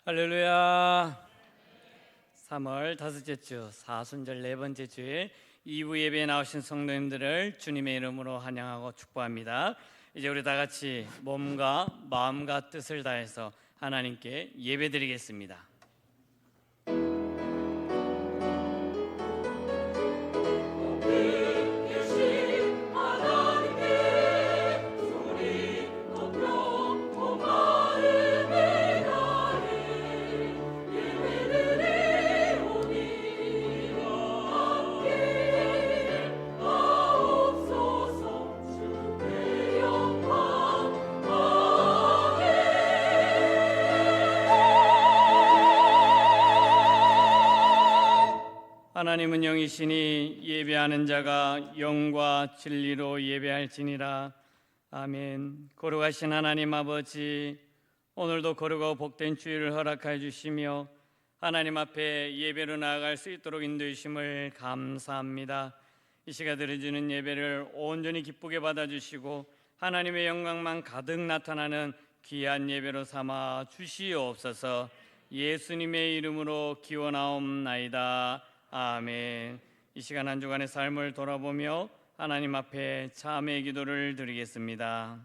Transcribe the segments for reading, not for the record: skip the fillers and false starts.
할렐루야. 3월 다섯째 주 사순절 네 번째 주일 2부 예배에 나오신 성도님들을 주님의 이름으로 환영하고 축복합니다. 이제 우리 다 같이 몸과 마음과 뜻을 다해서 하나님께 예배드리겠습니다. 하나님은 영이시니 예배하는 자가 영과 진리로 예배할지니라. 아멘. 거룩하신 하나님 아버지, 오늘도 거룩하고 복된 주일을 허락하여 주시며 하나님 앞에 예배로 나아갈 수 있도록 인도해 주심을 감사합니다. 이 시간 드려지는 예배를 온전히 기쁘게 받아주시고 하나님의 영광만 가득 나타나는 귀한 예배로 삼아 주시옵소서. 예수님의 이름으로 기원하옵나이다. 아멘. 이 시간 한 주간의 삶을 돌아보며 하나님 앞에 참회의 기도를 드리겠습니다.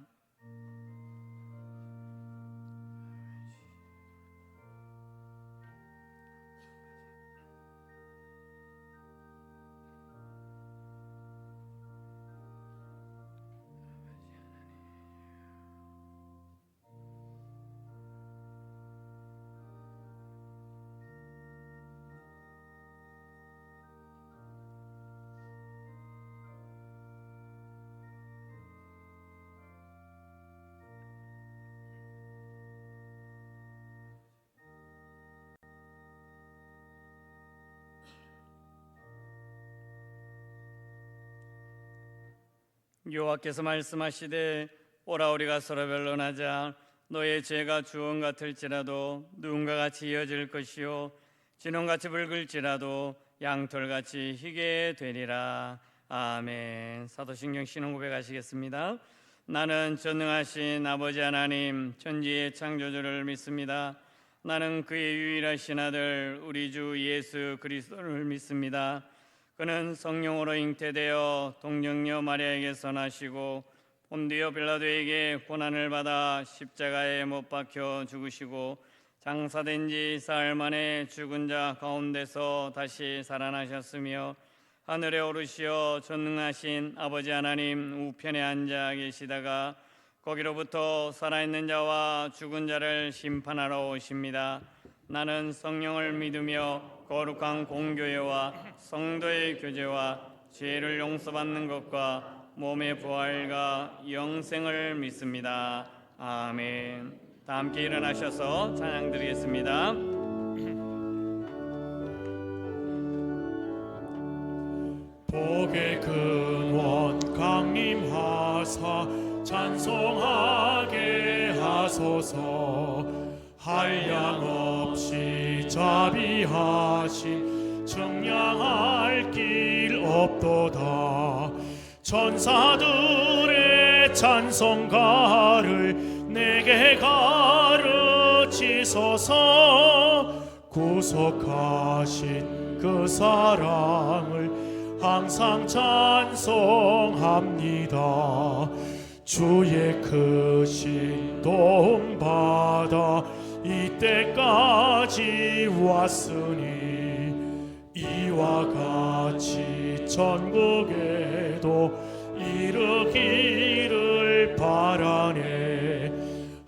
여호와께서 말씀하시되 오라 우리가 서로 변론하자. 너의 죄가 주홍 같을지라도 누군가 같이 이어질 것이요 진홍같이 붉을지라도 양털같이 희게 되리라. 아멘. 사도신경 신앙고백 하시겠습니다. 나는 전능하신 아버지 하나님 천지의 창조주를 믿습니다. 나는 그의 유일하신 아들 우리 주 예수 그리스도를 믿습니다. 그는 성령으로 잉태되어 동정녀 마리아에게서 나시고 본디오 빌라도에게 고난을 받아 십자가에 못 박혀 죽으시고 장사된 지 사흘 만에 죽은 자 가운데서 다시 살아나셨으며 하늘에 오르시어 전능하신 아버지 하나님 우편에 앉아 계시다가 거기로부터 살아있는 자와 죽은 자를 심판하러 오십니다. 나는 성령을 믿으며 거룩한 공교회와 성도의 교제와 죄를 용서받는 것과 몸의 부활과 영생을 믿습니다. 아멘. 다 함께 일어나셔서 찬양 드리겠습니다. 복의 근원 강림하사 찬송하게 하소서. 한량없이 자비하신 청량할 길 없도다. 천사들의 찬송가를 내게 가르치소서. 구속하신 그 사랑을 항상 찬송합니다. 주의 크신 도움 받아 이때까지 왔으니 이와 같이 전국에도 이르기를 바라네.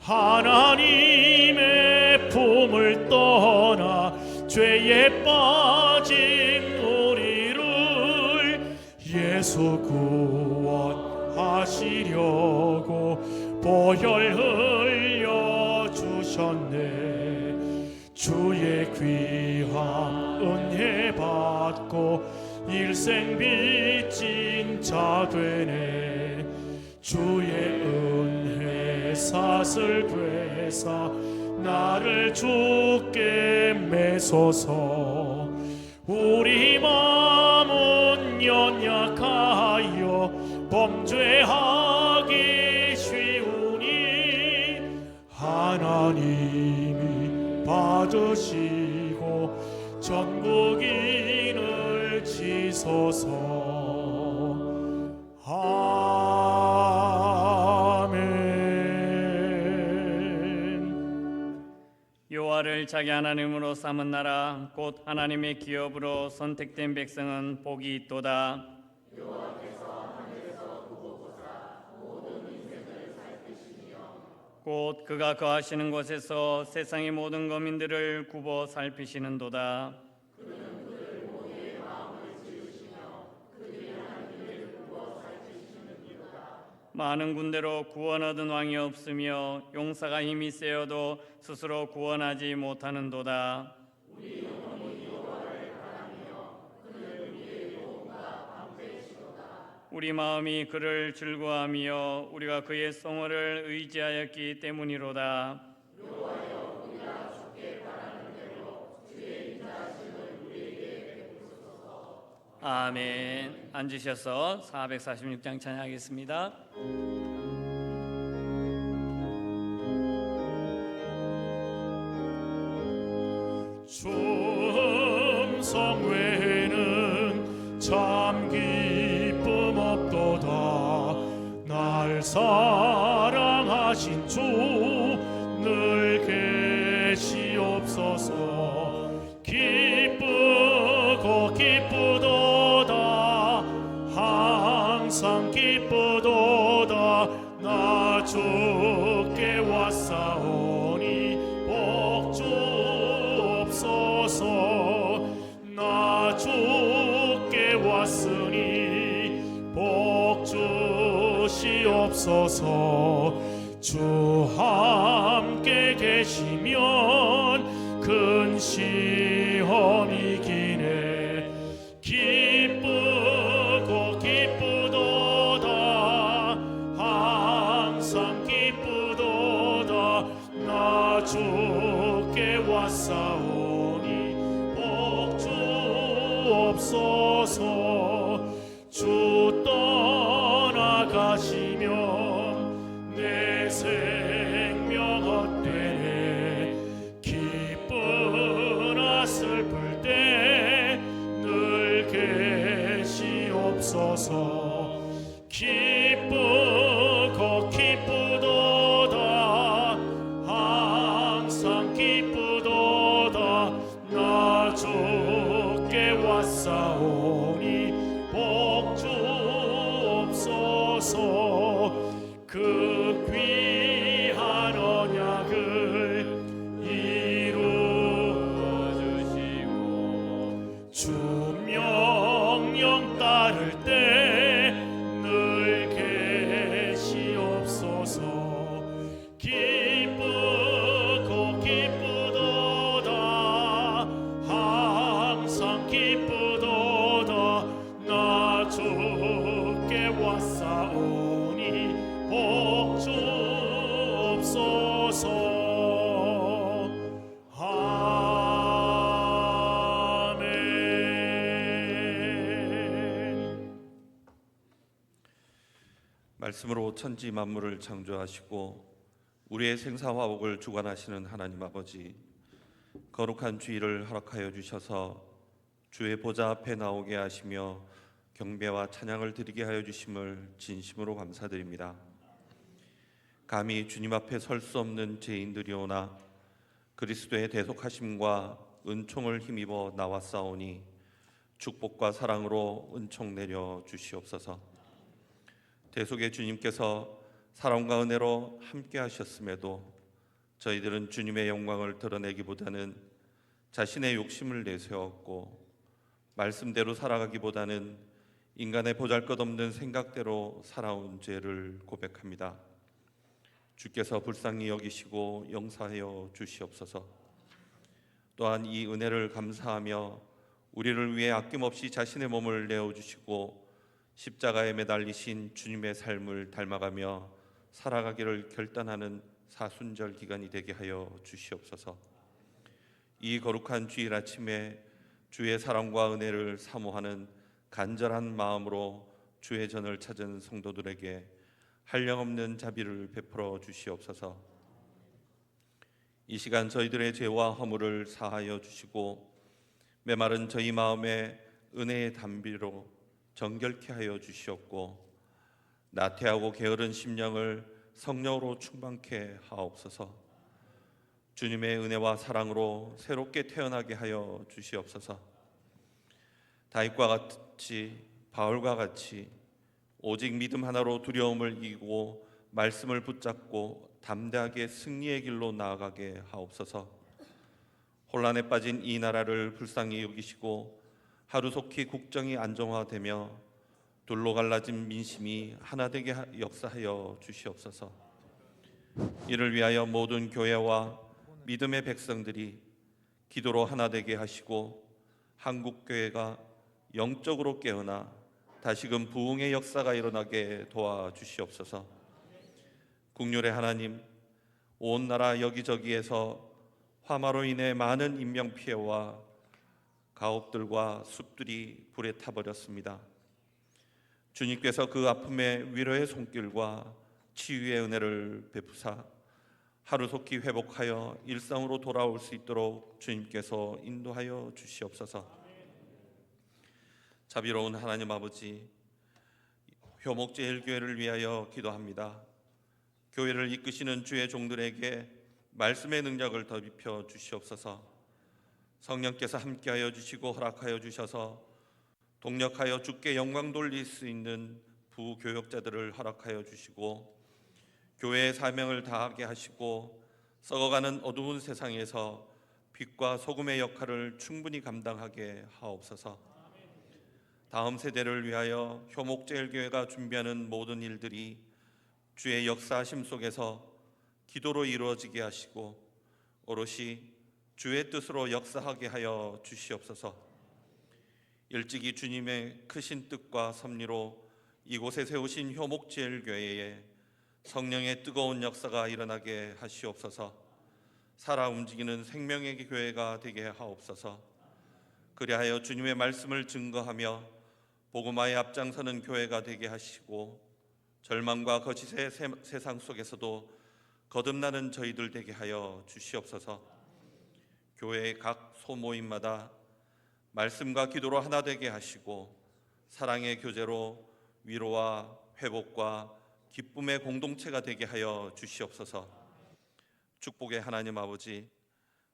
하나님의 품을 떠나 죄에 빠진 우리를 예수 구원하시려고 보혈 흘려 주셨네. 주의 귀한 은혜 받고 일생 빚진 자 되네. 주의 은혜 사슬 되사 나를 주께 매소서. 우리 마음은 연약하여 범죄하기 쉬우니 하나님이 받으시고 전국인을 지소서. 아멘. 여호와를 자기 하나님으로 삼은 나라 곧 하나님의 기업으로 선택된 백성은 복이 있도다. 곧 그가 거하시는 곳에서 세상의 모든 거민들을 굽어 살피시는도다. 많은 군대로 구원 얻은 왕이 없으며 용사가 힘이 세어도 스스로 구원하지 못하는도다. 우리 마음이 그를 즐거워하며 우리가 그의 성호를 의지하였기 때문이로다. 아멘. 앉으셔서 446장 찬양하겠습니다. 충성 외에는 참 기쁨 없도다. 날 사랑하신 주 늘 계시옵소서. 기쁘고 기쁘도다. 항상 기쁘도다. 나 주께 왔사오니 복 주옵소서. 나 주께 왔으니 복 주시옵소서. 주 함께 계시면 큰 시험 이기네. 기쁘고 기쁘도다. 항상 기쁘도다. 나 주께 왔사오니 복 주옵소서. 주 떠나가시면 내 생명 헛되네. 기쁘나 슬플 때 늘 계시옵소서. 기쁘고 기쁘도다. 항상 기쁘도다. 나 주께 왔사오니 복 주옵소서. 그 귀한 언약을 이루어주시고 주 명령 따를 때 늘 계시옵소서. 기쁘고 기쁘도다. 항상 기쁘도다. 나 주께 왔사오니 복 주옵소서. 아멘. 말씀으로 천지 만물을 창조하시고 우리의 생사화복을 주관하시는 하나님 아버지, 거룩한 주일을 허락하여 주셔서 주의 보좌 앞에 나오게 하시며 경배와 찬양을 드리게 하여 주심을 진심으로 감사드립니다. 감히 주님 앞에 설 수 없는 죄인들이오나 그리스도의 대속하심과 은총을 힘입어 나왔사오니 축복과 사랑으로 은총 내려 주시옵소서. 대속의 주님께서 사랑과 은혜로 함께 하셨음에도 저희들은 주님의 영광을 드러내기보다는 자신의 욕심을 내세웠고 말씀대로 살아가기보다는 인간의 보잘것없는 생각대로 살아온 죄를 고백합니다. 주께서 불쌍히 여기시고 용서하여 주시옵소서. 또한 이 은혜를 감사하며 우리를 위해 아낌없이 자신의 몸을 내어주시고 십자가에 매달리신 주님의 삶을 닮아가며 살아가기를 결단하는 사순절 기간이 되게 하여 주시옵소서. 이 거룩한 주일 아침에 주의 사랑과 은혜를 사모하는 간절한 마음으로 주의 전을 찾은 성도들에게 한량없는 자비를 베풀어 주시옵소서. 이 시간 저희들의 죄와 허물을 사하여 주시고 메마른 저희 마음에 은혜의 담비로 정결케 하여 주시옵고 나태하고 게으른 심령을 성령으로 충만케 하옵소서. 주님의 은혜와 사랑으로 새롭게 태어나게 하여 주시옵소서. 다윗과 같이 바울과 같이 오직 믿음 하나로 두려움을 이기고 말씀을 붙잡고 담대하게 승리의 길로 나아가게 하옵소서. 혼란에 빠진 이 나라를 불쌍히 여기시고 하루속히 국정이 안정화되며 둘로 갈라진 민심이 하나 되게 역사하여 주시옵소서. 이를 위하여 모든 교회와 믿음의 백성들이 기도로 하나 되게 하시고 한국 교회가 영적으로 깨어나 다시금 부흥의 역사가 일어나게 도와주시옵소서. 국률의 하나님, 온 나라 여기저기에서 화마로 인해 많은 인명 피해와 가옥들과 숲들이 불에 타버렸습니다. 주님께서 그 아픔에 위로의 손길과 치유의 은혜를 베푸사 하루속히 회복하여 일상으로 돌아올 수 있도록 주님께서 인도하여 주시옵소서. 자비로운 하나님 아버지, 효목제일교회를 위하여 기도합니다. 교회를 이끄시는 주의 종들에게 말씀의 능력을 더 입혀 주시옵소서. 성령께서 함께하여 주시고 허락하여 주셔서 동력하여 주께 영광 돌릴 수 있는 부교역자들을 허락하여 주시고 교회의 사명을 다하게 하시고 썩어가는 어두운 세상에서 빛과 소금의 역할을 충분히 감당하게 하옵소서. 다음 세대를 위하여 효목제일교회가 준비하는 모든 일들이 주의 역사하심 속에서 기도로 이루어지게 하시고 오롯이 주의 뜻으로 역사하게 하여 주시옵소서. 일찍이 주님의 크신 뜻과 섭리로 이곳에 세우신 효목제일교회에 성령의 뜨거운 역사가 일어나게 하시옵소서. 살아 움직이는 생명의 교회가 되게 하옵소서. 그리하여 주님의 말씀을 증거하며 복음화에 앞장서는 교회가 되게 하시고 절망과 거짓의 세상 속에서도 거듭나는 저희들 되게 하여 주시옵소서. 교회의 각 소모임마다 말씀과 기도로 하나 되게 하시고 사랑의 교제로 위로와 회복과 기쁨의 공동체가 되게 하여 주시옵소서. 축복의 하나님 아버지,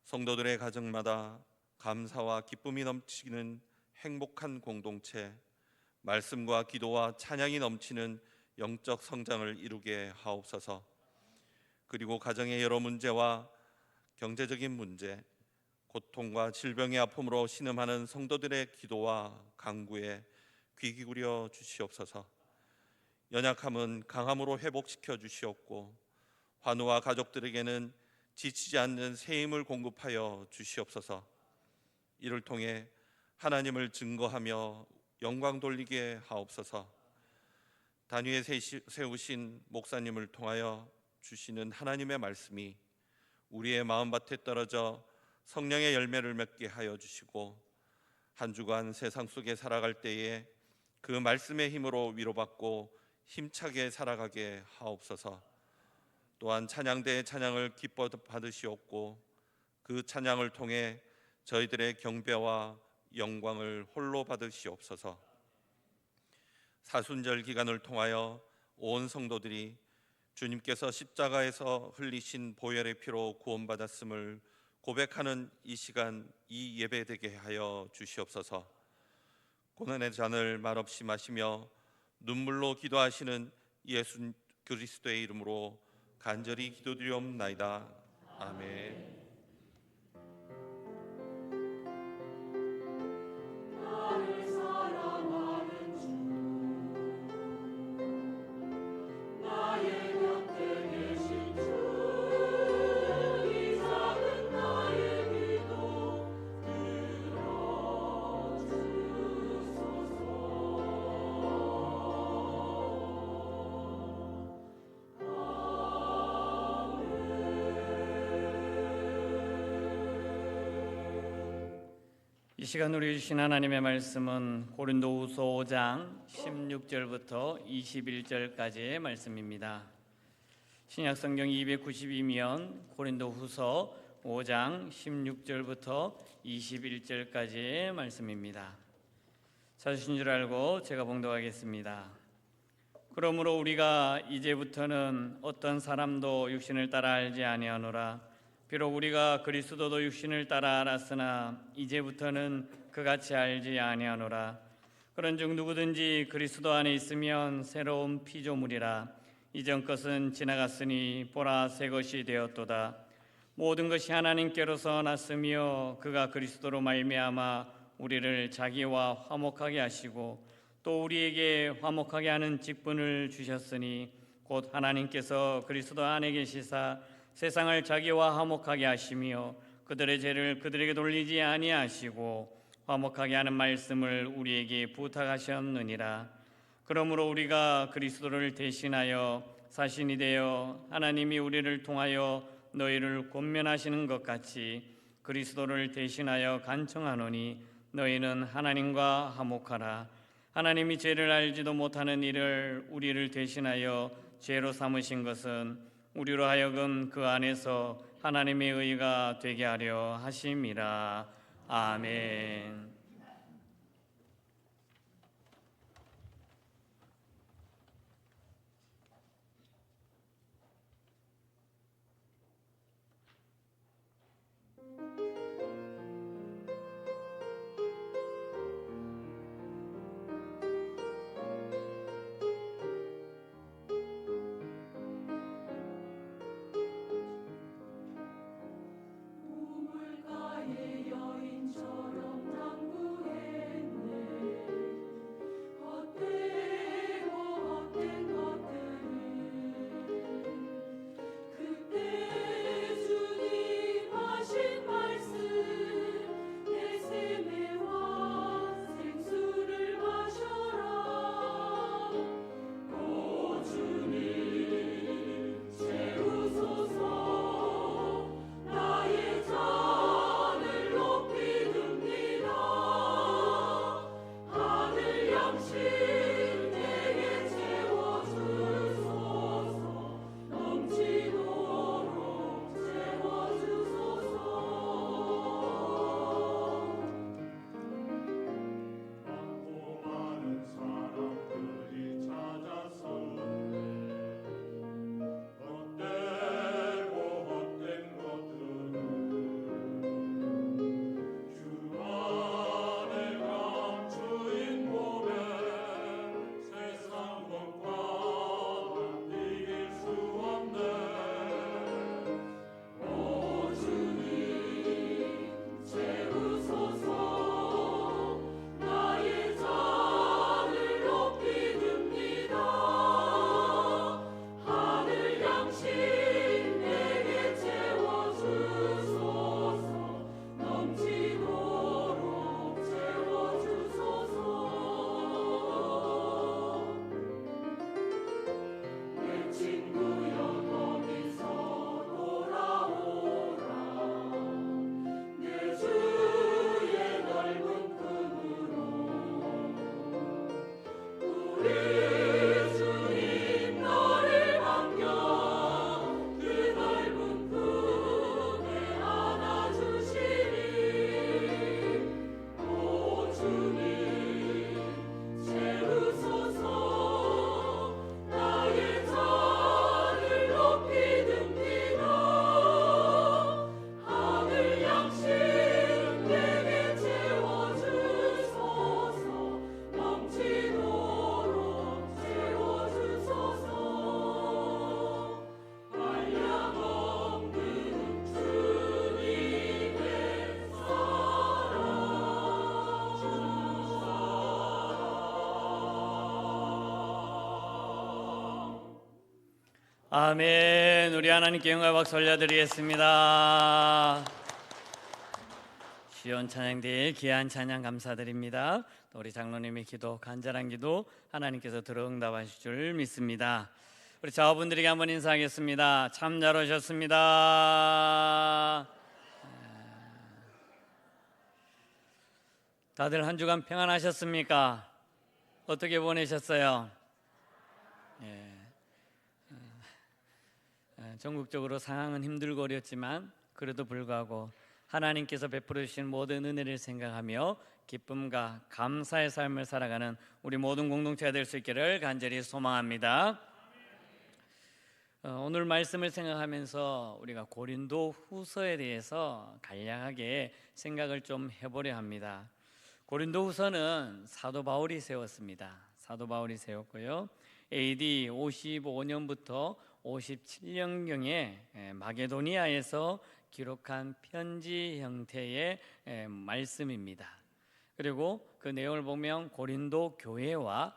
성도들의 가정마다 감사와 기쁨이 넘치는 행복한 공동체, 말씀과 기도와 찬양이 넘치는 영적 성장을 이루게 하옵소서. 그리고 가정의 여러 문제와 경제적인 문제, 고통과 질병의 아픔으로 신음하는 성도들의 기도와 간구에 귀 기울여 주시옵소서. 연약함은 강함으로 회복시켜 주시옵고 환우와 가족들에게는 지치지 않는 새 힘을 공급하여 주시옵소서. 이를 통해 하나님을 증거하며 영광 돌리게 하옵소서. 단위에 세우신 목사님을 통하여 주시는 하나님의 말씀이 우리의 마음밭에 떨어져 성령의 열매를 맺게 하여 주시고 한 주간 세상 속에 살아갈 때에 그 말씀의 힘으로 위로받고 힘차게 살아가게 하옵소서. 또한 찬양대의 찬양을 기뻐 받으시옵고 그 찬양을 통해 저희들의 경배와 영광을 홀로 받으시옵소서. 사순절 기간을 통하여 온 성도들이 주님께서 십자가에서 흘리신 보혈의 피로 구원받았음을 고백하는 이 시간, 이 예배되게 하여 주시옵소서. 고난의 잔을 말없이 마시며 눈물로 기도하시는 예수 그리스도의 이름으로 간절히 기도드리옵나이다. 아멘. 이 시간 우리 주신 하나님의 말씀은 고린도후서 5장 16절부터 21절까지의 말씀입니다. 신약성경 292면 고린도후서 5장 16절부터 21절까지의 말씀입니다. 찾으신 줄 알고 제가 봉독하겠습니다. 그러므로 우리가 이제부터는 어떤 사람도 육신을 따라 알지 아니하노라. 비록 우리가 그리스도도 육신을 따라 알았으나 이제부터는 그같이 알지 아니하노라. 그런즉 누구든지 그리스도 안에 있으면 새로운 피조물이라. 이전 것은 지나갔으니 보라 새 것이 되었도다. 모든 것이 하나님께로서 났으며 그가 그리스도로 말미암아 우리를 자기와 화목하게 하시고 또 우리에게 화목하게 하는 직분을 주셨으니 곧 하나님께서 그리스도 안에 계시사 세상을 자기와 화목하게 하시며 그들의 죄를 그들에게 돌리지 아니하시고 화목하게 하는 말씀을 우리에게 부탁하셨느니라. 그러므로 우리가 그리스도를 대신하여 사신이 되어 하나님이 우리를 통하여 너희를 권면하시는 것 같이 그리스도를 대신하여 간청하노니 너희는 하나님과 화목하라. 하나님이 죄를 알지도 못하는 이를 우리를 대신하여 죄로 삼으신 것은 우리로 하여금 그 안에서 하나님의 의가 되게 하려 하심이라. 아멘. 우물가의 여인처럼 낭구했네. 헛되고 헛된 것들을 그때 주님 하신 말씀 내 세매와 생수를 마셔라. 오 주님 채우소서. 나의 잔을 높이 듭니다. 하늘 양식 내게 채워주소서. 넘치도록 채워주소서. 많고 많은 사람들이 찾아섰는데 헛되고 헛된 것들은 주 안에 감추인 몸에 세상 것과 이길 수 없네. 오 주님 채우소서. 나의 잔을 높이 듭니다. 하늘 양식 내게 채워주소서. 넘치도록 채워주소서. 내 친구여 거기서 돌아오라. 내 주의 넓은 품으로 우리 주님 너를 반겨 그 넓은 품에 안아주시리. 오 주님 채우소서. 나의 잔을 높이 듭니다. 하늘 양식 내게 채워주소서. 넘치도록 채워주소서. 한량없는 주님의 사랑. 아멘. 우리 하나님께 영광 박수 올려드리겠습니다. 시온 찬양대의 귀한 찬양 감사드립니다. 또 우리 장로님의 기도, 간절한 기도 하나님께서 들어 응답하실 줄 믿습니다. 우리 자화분들에게 한번 인사하겠습니다. 참 잘 오셨습니다. 다들 한 주간 평안하셨습니까? 어떻게 보내셨어요? 전국적으로 상황은 힘들고 어렵지만 그래도 불구하고 하나님께서 베풀어 주신 모든 은혜를 생각하며 기쁨과 감사의 삶을 살아가는 우리 모든 공동체가 될 수 있기를 간절히 소망합니다. 오늘 말씀을 생각하면서 우리가 고린도 후서에 대해서 간략하게 생각을 좀 해보려 합니다. 고린도 후서는 사도 바울이 세웠습니다. 사도 바울이 세웠고요. AD 55년부터 57년경에 마게도니아에서 기록한 편지 형태의 말씀입니다. 그리고 그 내용을 보면 고린도 교회와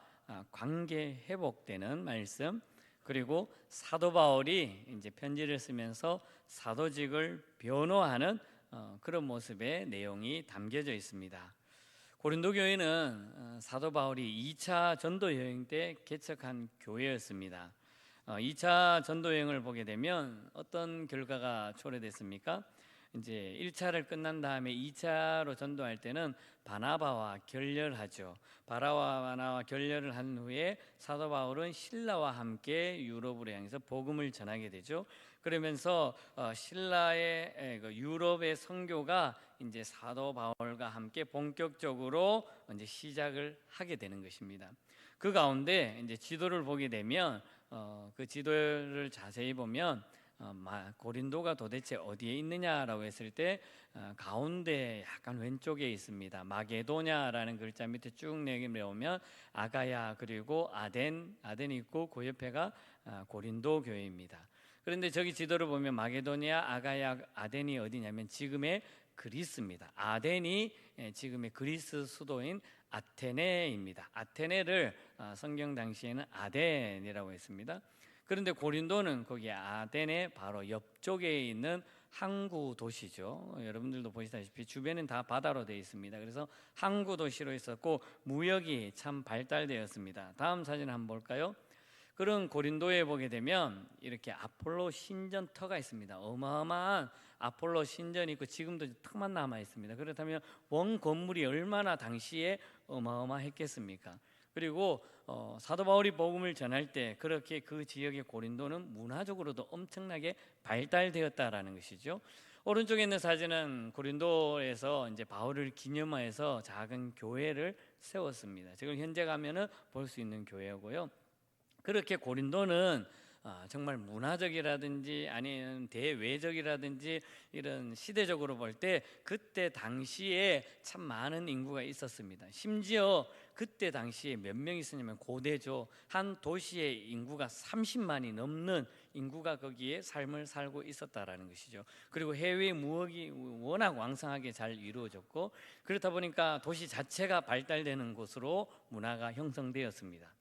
관계 회복되는 말씀, 그리고 사도 바울이 이제 편지를 쓰면서 사도직을 변호하는 그런 모습의 내용이 담겨져 있습니다. 고린도 교회는 사도 바울이 2차 전도 여행 때 개척한 교회였습니다. 2차 전도 여행을 보게 되면 어떤 결과가 초래됐습니까? 이제 1차를 끝난 다음에 2차로 전도할 때는 바나바와 결렬하죠. 바나바와 결렬을 한 후에 사도 바울은 신라와 함께 유럽으로 향해서 복음을 전하게 되죠. 그러면서 신라의 유럽의 선교가 이제 사도 바울과 함께 본격적으로 이제 시작을 하게 되는 것입니다. 그 가운데 이제 지도를 보게 되면 그 지도를 자세히 보면 고린도가 도대체 어디에 있느냐라고 했을 때 가운데 약간 왼쪽에 있습니다. 마게도냐라는 글자 밑에 쭉 내려오면 아가야 그리고 아덴이 있고 그 옆에가 고린도 교회입니다. 그런데 저기 지도를 보면 마게도냐, 아가야, 아덴이 어디냐면 지금의 그리스입니다. 아덴이 지금의 그리스 수도인 아테네입니다. 아테네를 성경 당시에는 아덴이라고 했습니다. 그런데 고린도는 거기 아덴의 바로 옆쪽에 있는 항구 도시죠. 여러분들도 보시다시피 주변은 다 바다로 되어 있습니다. 그래서 항구 도시로 있었고 무역이 참 발달되었습니다. 다음 사진 한번 볼까요? 그런 고린도에 보게 되면 이렇게 아폴로 신전터가 있습니다. 어마어마한 아폴로 신전이 있고 지금도 터만 남아 있습니다. 그렇다면 원 건물이 얼마나 당시에 어마어마했겠습니까? 그리고 사도 바울이 복음을 전할 때 그렇게 그 지역의 고린도는 문화적으로도 엄청나게 발달되었다라는 것이죠. 오른쪽에 있는 사진은 고린도에서 이제 바울을 기념하여서 작은 교회를 세웠습니다. 지금 현재 가면은 볼 수 있는 교회고요. 그렇게 고린도는 정말 문화적이라든지 아니면 대외적이라든지 이런 시대적으로 볼 때 그때 당시에 참 많은 인구가 있었습니다. 심지어 그때 당시에 몇 명 있었냐면 고대죠. 한 도시의 인구가 30만이 넘는 인구가 거기에 삶을 살고 있었다라는 것이죠. 그리고 해외 무역이 워낙 왕성하게 잘 이루어졌고 그렇다 보니까 도시 자체가 발달되는 곳으로 문화가 형성되었습니다.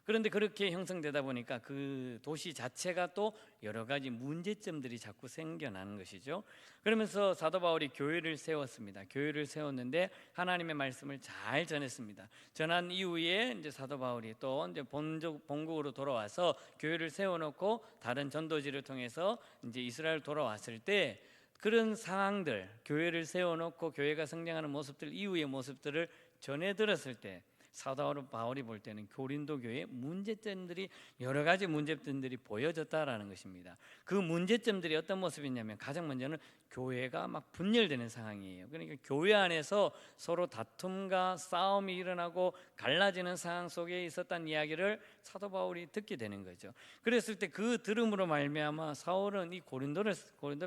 그런데 그렇게 형성되다 보니까 그 도시 자체가 또 여러 가지 문제점들이 자꾸 생겨나는 것이죠. 그러면서 사도 바울이 교회를 세웠습니다. 교회를 세웠는데 하나님의 말씀을 잘 전했습니다. 전한 이후에 이제 사도 바울이 또 이제 본국으로 돌아와서 교회를 세워놓고 다른 전도지를 통해서 이제 이스라엘 돌아왔을 때 그런 상황들, 교회를 세워놓고 교회가 성장하는 모습들 이후의 모습들을 전해 들었을 때 사도 바울이 볼 때는 고린도 교회의 문제점들이 여러 가지 문제점들이 보여졌다라는 것입니다. 그 문제점들이 어떤 모습이냐면 가장 먼저는 교회가 막 분열되는 상황이에요. 그러니까 교회 안에서 서로 다툼과 싸움이 일어나고 갈라지는 상황 속에 있었다는 이야기를 사도 바울이 듣게 되는 거죠. 그랬을 때 그 들음으로 말미암아 사울은 이 고린도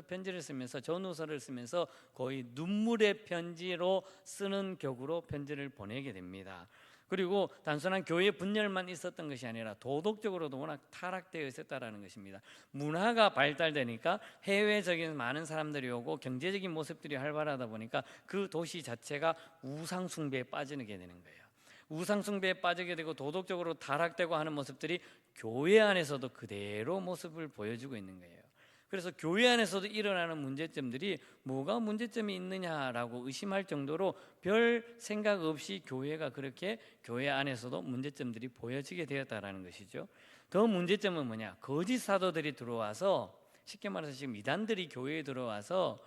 편지를 쓰면서 전후서를 쓰면서 거의 눈물의 편지로 쓰는 격으로 편지를 보내게 됩니다. 그리고 단순한 교회 분열만 있었던 것이 아니라 도덕적으로도 워낙 타락되어 있었다라는 것입니다. 문화가 발달되니까 해외적인 많은 사람들이 오고 경제적인 모습들이 활발하다 보니까 그 도시 자체가 우상 숭배에 빠지게 되는 거예요. 우상 숭배에 빠지게 되고 도덕적으로 타락되고 하는 모습들이 교회 안에서도 그대로 모습을 보여주고 있는 거예요. 그래서 교회 안에서도 일어나는 문제점들이 뭐가 문제점이 있느냐라고 의심할 정도로 별 생각 없이 교회가 그렇게 교회 안에서도 문제점들이 보여지게 되었다라는 것이죠. 더 문제점은 뭐냐? 거짓 사도들이 들어와서 쉽게 말해서 지금 이단들이 교회에 들어와서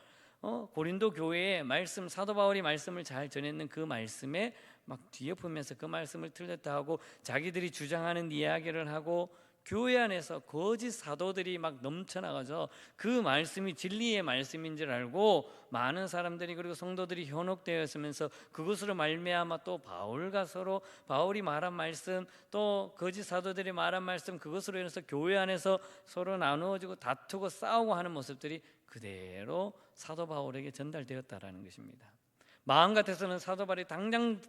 고린도 교회에 말씀 사도 바울이 말씀을 잘 전했는 그 말씀에 막 뒤엎으면서 그 말씀을 틀렸다 하고 자기들이 주장하는 이야기를 하고 교회 안에서 거짓 사도들이 막 넘쳐나가서 그 말씀이 진리의 말씀인 줄 알고 많은 사람들이, 그리고 성도들이 현혹되어 있으면서 그것으로 말미암아 또 바울과 서로, 바울이 말한 말씀 또 거짓 사도들이 말한 말씀, 그것으로 인해서 교회 안에서 서로 나누어지고 다투고 싸우고 하는 모습들이 그대로 사도 바울에게 전달되었다라는 것입니다. 마음 같아서는 사도 바울이 당장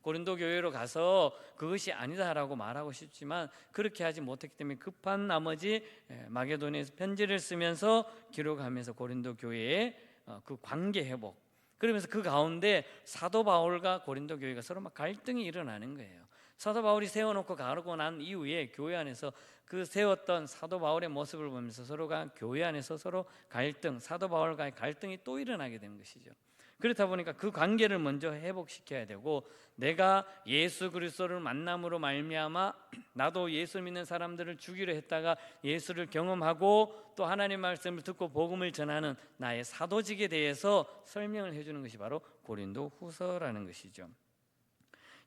고린도 교회로 가서 그것이 아니다라고 말하고 싶지만 그렇게 하지 못했기 때문에 급한 나머지 마게도니아에서 편지를 쓰면서 기록하면서 고린도 교회의 그 관계 회복, 그러면서 그 가운데 사도 바울과 고린도 교회가 서로 막 갈등이 일어나는 거예요. 사도 바울이 세워놓고 가고 난 이후에 교회 안에서 그 세웠던 사도 바울의 모습을 보면서 서로가 교회 안에서 서로 갈등, 사도 바울과의 갈등이 또 일어나게 되는 것이죠. 그렇다 보니까 그 관계를 먼저 회복시켜야 되고, 내가 예수 그리스도를 만남으로 말미암아 나도 예수 믿는 사람들을 죽이려 했다가 예수를 경험하고 또 하나님 말씀을 듣고 복음을 전하는 나의 사도직에 대해서 설명을 해주는 것이 바로 고린도 후서라는 것이죠.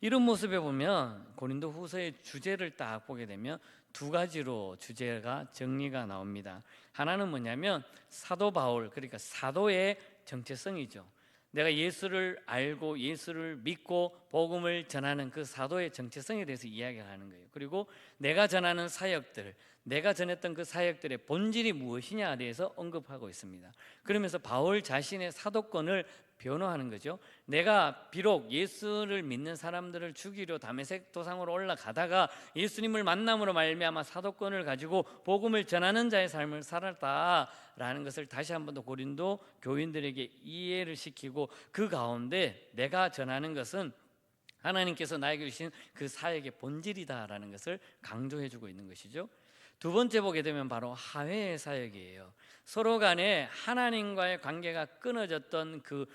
이런 모습에 보면 고린도 후서의 주제를 딱 보게 되면 두 가지로 주제가 정리가 나옵니다. 하나는 뭐냐면 사도 바울, 그러니까 사도의 정체성이죠. 내가 예수를 알고 예수를 믿고 복음을 전하는 그 사도의 정체성에 대해서 이야기를 하는 거예요. 그리고 내가 전하는 사역들, 내가 전했던 그 사역들의 본질이 무엇이냐에 대해서 언급하고 있습니다. 그러면서 바울 자신의 사도권을 변호하는 거죠. 내가 비록 예수를 믿는 사람들을 죽이려 다메섹 도상으로 올라가다가 예수님을 만남으로 말미암아 사도권을 가지고 복음을 전하는 자의 삶을 살았다라는 것을 다시 한 번 더 고린도 교인들에게 이해를 시키고, 그 가운데 내가 전하는 것은 하나님께서 나에게 주신 그 사역의 본질이다라는 것을 강조해주고 있는 것이죠. 두 번째 보게 되면 바로 화해의 사역이에요. 서로 간에 하나님과의 관계가 끊어졌던 그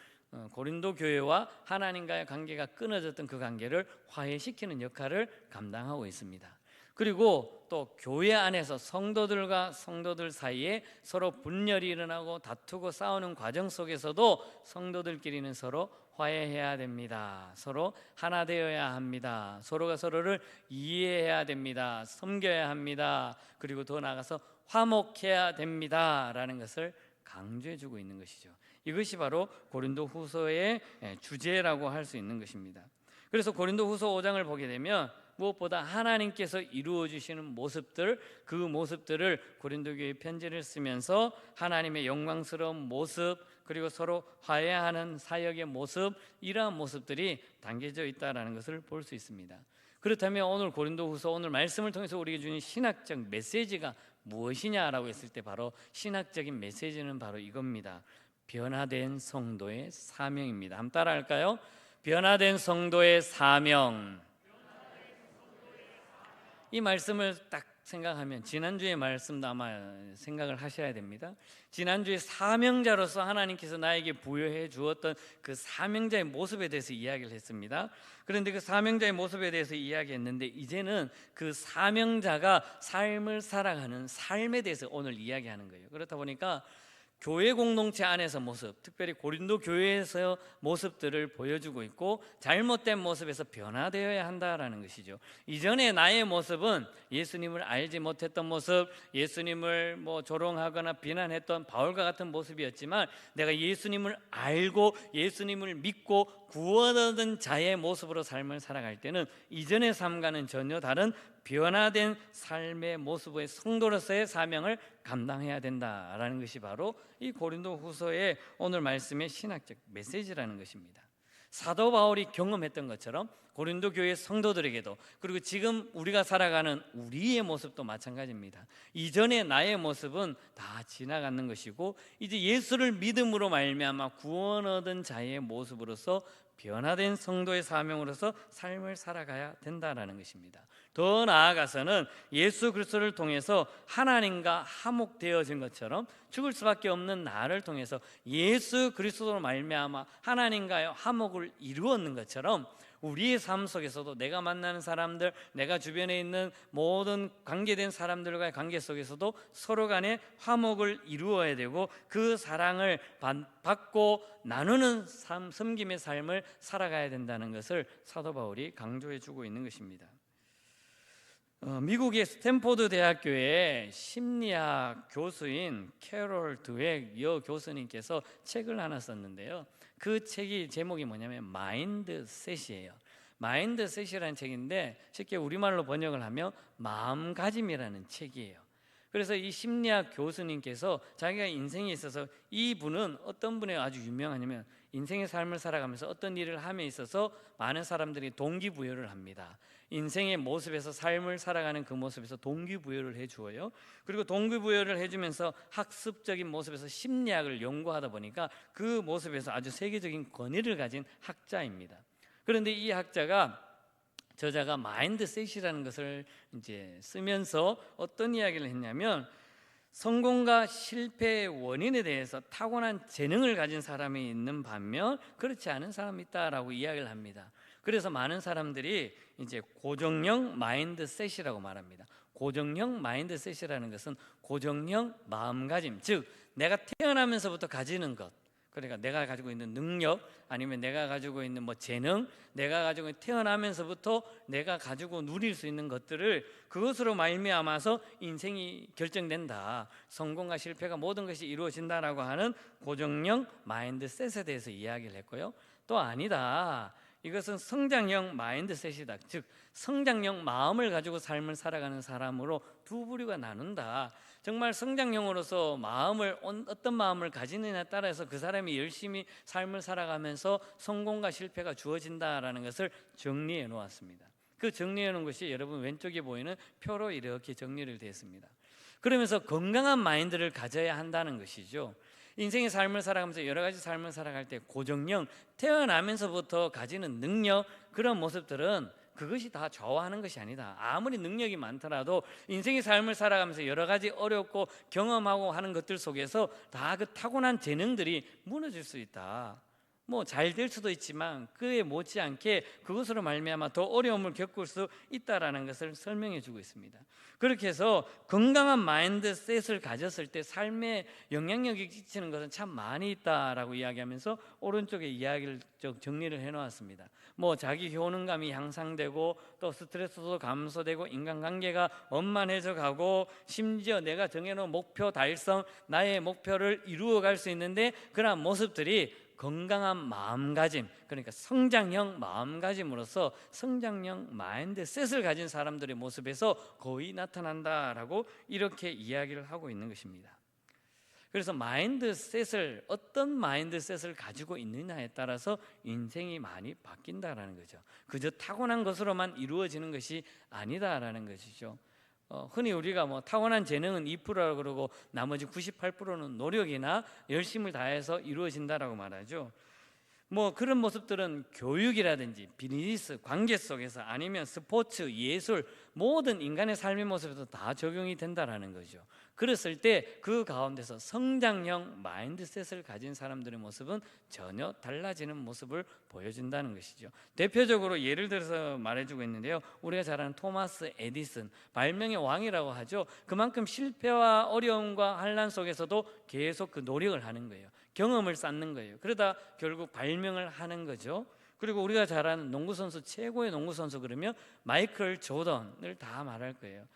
고린도 교회와 하나님과의 관계가 끊어졌던 그 관계를 화해시키는 역할을 감당하고 있습니다. 그리고 또 교회 안에서 성도들과 성도들 사이에 서로 분열이 일어나고 다투고 싸우는 과정 속에서도 성도들끼리는 서로 화해해야 됩니다. 서로 하나 되어야 합니다. 서로가 서로를 이해해야 됩니다. 섬겨야 합니다. 그리고 더 나아가서 화목해야 됩니다라는 것을 강조해주고 있는 것이죠. 이것이 바로 고린도 후서의 주제라고 할 수 있는 것입니다. 그래서 고린도 후서 5장을 보게 되면 무엇보다 하나님께서 이루어 주시는 모습들, 그 모습들을 고린도 교회 편지를 쓰면서 하나님의 영광스러운 모습, 그리고 서로 화해하는 사역의 모습, 이러한 모습들이 담겨져 있다는 것을 볼 수 있습니다. 그렇다면 오늘 고린도후서, 오늘 말씀을 통해서 우리에게 주는 신학적 메시지가 무엇이냐라고 했을 때 바로 신학적인 메시지는 바로 이겁니다. 변화된 성도의 사명입니다. 한번 따라할까요? 변화된 성도의 사명. 이 말씀을 딱 생각하면 지난주의 말씀도 아마 생각을 하셔야 됩니다. 지난주에 사명자로서 하나님께서 나에게 부여해 주었던 그 사명자의 모습에 대해서 이야기를 했습니다. 그런데 그 사명자의 모습에 대해서 이야기했는데 이제는 그 사명자가 삶을 살아가는 삶에 대해서 오늘 이야기하는 거예요. 그렇다 보니까 교회 공동체 안에서 모습, 특별히 고린도 교회에서 모습들을 보여주고 있고 잘못된 모습에서 변화되어야 한다라는 것이죠. 이전에 나의 모습은 예수님을 알지 못했던 모습, 예수님을 조롱하거나 비난했던 바울과 같은 모습이었지만 내가 예수님을 알고 예수님을 믿고 구원 얻은 자의 모습으로 삶을 살아갈 때는 이전의 삶과는 전혀 다른 변화된 삶의 모습의 성도로서의 사명을 감당해야 된다라는 것이 바로 이 고린도 후서의 오늘 말씀의 신학적 메시지라는 것입니다. 사도 바울이 경험했던 것처럼 고린도 교회 성도들에게도, 그리고 지금 우리가 살아가는 우리의 모습도 마찬가지입니다. 이전의 나의 모습은 다 지나가는 것이고 이제 예수를 믿음으로 말미암아 구원 얻은 자의 모습으로서 변화된 성도의 사명으로서 삶을 살아가야 된다라는 것입니다. 더 나아가서는 예수 그리스도를 통해서 하나님과 화목되어진 것처럼 죽을 수밖에 없는 나를 통해서 예수 그리스도로 말미암아 하나님과의 화목을 이루었는 것처럼 우리의 삶 속에서도 내가 만나는 사람들, 내가 주변에 있는 모든 관계된 사람들과의 관계 속에서도 서로 간에 화목을 이루어야 되고 그 사랑을 받고 나누는 섬김의 삶을 살아가야 된다는 것을 사도 바울이 강조해 주고 있는 것입니다. 미국의 스탠포드 대학교의 심리학 교수인 캐롤 드웩 여 교수님께서 책을 하나 썼는데요. 그 책이 제목이 뭐냐면 마인드셋이에요. 마인드셋이라는 책인데 쉽게 우리말로 번역을 하면 마음가짐이라는 책이에요. 그래서 이 심리학 교수님께서 자기가 인생에 있어서 이분은 어떤 분이 아주 유명하냐면 인생의 삶을 살아가면서 어떤 일을 함에 있어서 많은 사람들이 동기부여를 합니다. 인생의 모습에서 삶을 살아가는 그 모습에서 동기부여를 해주어요. 그리고 동기부여를 해주면서 학습적인 모습에서 심리학을 연구하다 보니까 그 모습에서 아주 세계적인 권위를 가진 학자입니다. 그런데 이 저자가 마인드셋이라는 것을 이제 쓰면서 어떤 이야기를 했냐면 성공과 실패의 원인에 대해서 타고난 재능을 가진 사람이 있는 반면 그렇지 않은 사람이 있다라고 이야기를 합니다. 그래서 많은 사람들이 이제 고정형 마인드셋이라고 말합니다. 고정형 마인드셋이라는 것은 고정형 마음가짐, 즉 내가 태어나면서부터 가지는 것, 그러니까 내가 가지고 있는 능력 아니면 내가 가지고 있는 재능, 내가 가지고 있는 태어나면서부터 내가 가지고 누릴 수 있는 것들을 그것으로 말미암아서 인생이 결정된다. 성공과 실패가 모든 것이 이루어진다라고 하는 고정형 마인드셋에 대해서 이야기를 했고요. 또 아니다. 이것은 성장형 마인드셋이다. 즉 성장형 마음을 가지고 삶을 살아가는 사람으로 두 부류가 나눈다. 정말 성장형으로서 어떤 마음을 가지느냐에 따라서 그 사람이 열심히 삶을 살아가면서 성공과 실패가 주어진다라는 것을 정리해 놓았습니다. 그 정리해 놓은 것이 여러분 왼쪽에 보이는 표로 이렇게 정리를 되었습니다. 그러면서 건강한 마인드를 가져야 한다는 것이죠. 인생의 삶을 살아가면서 여러 가지 삶을 살아갈 때 고정형, 태어나면서부터 가지는 능력, 그런 모습들은 그것이 다 좌우하는 것이 아니다. 아무리 능력이 많더라도 인생의 삶을 살아가면서 여러 가지 어렵고 경험하고 하는 것들 속에서 다 그 타고난 재능들이 무너질 수 있다. 잘 될 수도 있지만 그에 못지않게 그것으로 말미암아 더 어려움을 겪을 수 있다라는 것을 설명해 주고 있습니다. 그렇게 해서 건강한 마인드셋을 가졌을 때 삶에 영향력이 끼치는 것은 참 많이 있다라고 이야기하면서 오른쪽에 이야기를 정리를 해 놓았습니다. 자기 효능감이 향상되고 또 스트레스도 감소되고 인간관계가 원만해져 가고 심지어 내가 정해놓은 목표 달성, 나의 목표를 이루어갈 수 있는데 그러한 모습들이 건강한 마음가짐, 그러니까 성장형 마음가짐으로서 성장형 마인드셋을 가진 사람들의 모습에서 거의 나타난다라고 이렇게 이야기를 하고 있는 것입니다. 그래서 어떤 마인드셋을 가지고 있느냐에 따라서 인생이 많이 바뀐다라는 거죠. 그저 타고난 것으로만 이루어지는 것이 아니다라는 것이죠. 흔히 우리가 타고난 재능은 2%라고 그러고 나머지 98%는 노력이나 열심을 다해서 이루어진다라고 말하죠. 그런 모습들은 교육이라든지 비즈니스, 관계 속에서 아니면 스포츠, 예술, 모든 인간의 삶의 모습에서 다 적용이 된다라는 거죠. 그랬을 때 그 가운데서 성장형 마인드셋을 가진 사람들의 모습은 전혀 달라지는 모습을 보여준다는 것이죠. 대표적으로 예를 들어서 말해주고 있는데요. 우리가 잘 아는 토마스 에디슨, 발명의 왕이라고 하죠. 그만큼 실패와 어려움과 환난 속에서도 계속 그 노력을 하는 거예요. 경험을 쌓는 거예요. 그러다 결국 발명을 하는 거죠. 그리고 우리가 잘 아는 농구선수, 최고의 농구선수 그러면 마이클 조던을 다 말할 거예요.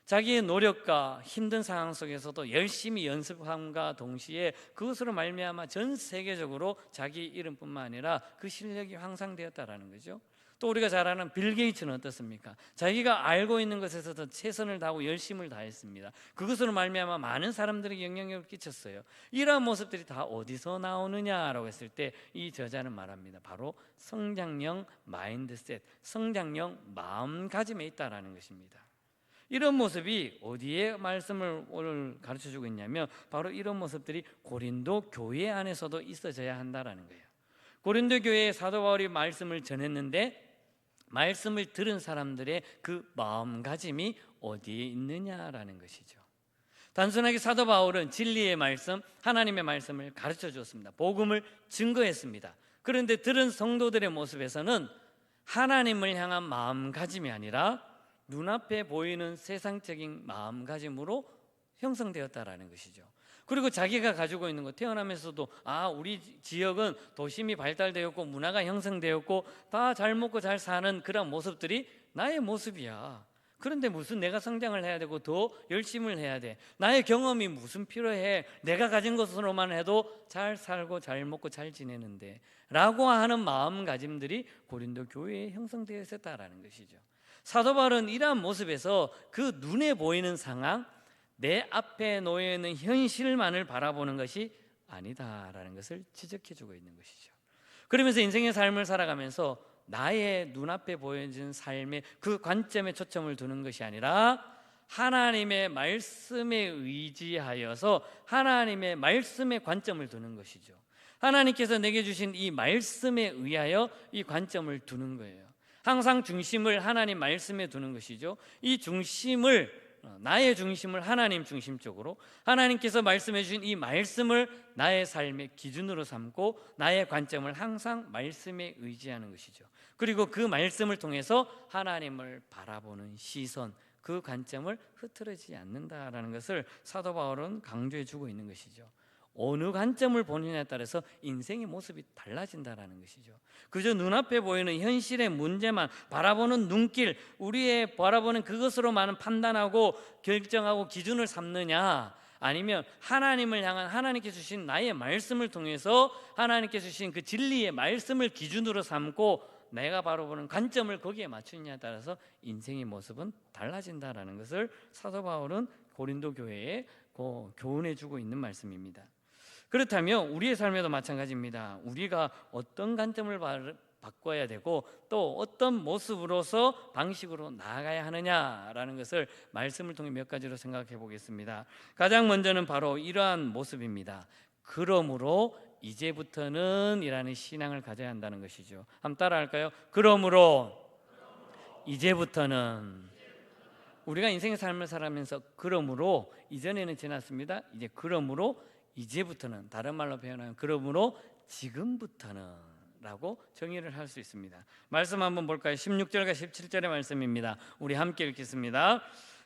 자기의 노력과 힘든 상황 속에서도 열심히 연습함과 동시에 그것으로 말미암아 전 세계적으로 자기 이름뿐만 아니라 그 실력이 향상되었다라는 거죠. 또 우리가 잘 아는 빌 게이츠는 어떻습니까? 자기가 알고 있는 것에서도 최선을 다하고 열심을 다했습니다. 그것으로 말미암아 많은 사람들에게 영향력을 끼쳤어요. 이러한 모습들이 다 어디서 나오느냐라고 했을 때 이 저자는 말합니다. 바로 성장형 마인드셋, 성장형 마음가짐에 있다라는 것입니다. 이런 모습이 어디에 말씀을 오늘 가르쳐주고 있냐면 바로 이런 모습들이 고린도 교회 안에서도 있어져야 한다라는 거예요. 고린도 교회에 사도 바울이 말씀을 전했는데 말씀을 들은 사람들의 그 마음가짐이 어디에 있느냐라는 것이죠. 단순하게 사도 바울은 진리의 말씀, 하나님의 말씀을 가르쳐 주었습니다. 복음을 증거했습니다. 그런데 들은 성도들의 모습에서는 하나님을 향한 마음가짐이 아니라 눈앞에 보이는 세상적인 마음가짐으로 형성되었다라는 것이죠. 그리고 자기가 가지고 있는 것, 태어나면서도 우리 지역은 도심이 발달되었고 문화가 형성되었고 다 잘 먹고 잘 사는 그런 모습들이 나의 모습이야. 그런데 무슨 내가 성장을 해야 되고 더 열심을 해야 돼? 나의 경험이 무슨 필요해? 내가 가진 것으로만 해도 잘 살고 잘 먹고 잘 지내는데 라고 하는 마음가짐들이 고린도 교회에 형성되어 있었다라는 것이죠. 사도 바울은 이러한 모습에서 그 눈에 보이는 상황, 내 앞에 놓여 있는 현실만을 바라보는 것이 아니다라는 것을 지적해주고 있는 것이죠. 그러면서 인생의 삶을 살아가면서 나의 눈앞에 보여진 삶의 그 관점에 초점을 두는 것이 아니라 하나님의 말씀에 의지하여서 하나님의 말씀에 관점을 두는 것이죠. 하나님께서 내게 주신 이 말씀에 의하여 이 관점을 두는 거예요. 항상 중심을 하나님 말씀에 두는 것이죠. 이 중심을, 나의 중심을 하나님 중심적으로, 하나님께서 말씀해 주신 이 말씀을 나의 삶의 기준으로 삼고 나의 관점을 항상 말씀에 의지하는 것이죠. 그리고 그 말씀을 통해서 하나님을 바라보는 시선, 그 관점을 흐트러지지 않는다라는 것을 사도 바울은 강조해 주고 있는 것이죠. 어느 관점을 보느냐에 따라서 인생의 모습이 달라진다라는 것이죠. 그저 눈앞에 보이는 현실의 문제만 바라보는 눈길, 우리의 바라보는 그것으로만 판단하고 결정하고 기준을 삼느냐, 아니면 하나님을 향한 하나님께 주신 나의 말씀을 통해서 하나님께 주신 그 진리의 말씀을 기준으로 삼고 내가 바라보는 관점을 거기에 맞추느냐에 따라서 인생의 모습은 달라진다라는 것을 사도 바울은 고린도 교회에 교훈해 주고 있는 말씀입니다. 그렇다면 우리의 삶에도 마찬가지입니다. 우리가 어떤 관점을 바꿔야 되고 또 어떤 모습으로서 방식으로 나아가야 하느냐라는 것을 말씀을 통해 몇 가지로 생각해 보겠습니다. 가장 먼저는 바로 이러한 모습입니다. 그러므로 이제부터는 이라는 신앙을 가져야 한다는 것이죠. 한번 따라 할까요? 그러므로 이제부터는. 우리가 인생의 삶을 살아가면서 그러므로, 이전에는 지났습니다. 이제 그러므로 이제부터는, 다른 말로 표현하면 그러므로 지금부터는 라고 정의를 할 수 있습니다. 말씀 한번 볼까요? 16절과 17절의 말씀입니다. 우리 함께 읽겠습니다.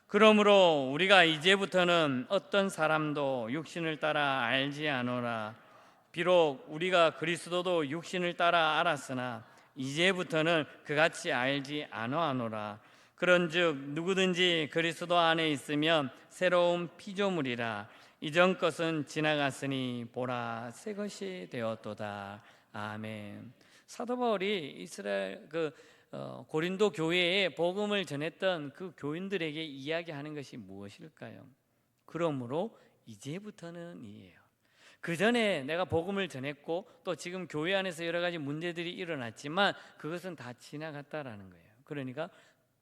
그러므로 우리가 이제부터는 어떤 사람도 육신을 따라 알지 않으라. 비록 우리가 그리스도도 육신을 따라 알았으나 이제부터는 그같이 알지 아노하노라. 그런즉 누구든지 그리스도 안에 있으면 새로운 피조물이라. 이전 것은 지나갔으니 보라 새 것이 되었도다. 아멘. 사도 바울이 이스라엘 고린도 교회에 복음을 전했던 그 교인들에게 이야기하는 것이 무엇일까요? 그러므로 이제부터는 이에요. 그 전에 내가 복음을 전했고 또 지금 교회 안에서 여러 가지 문제들이 일어났지만 그것은 다 지나갔다라는 거예요. 그러니까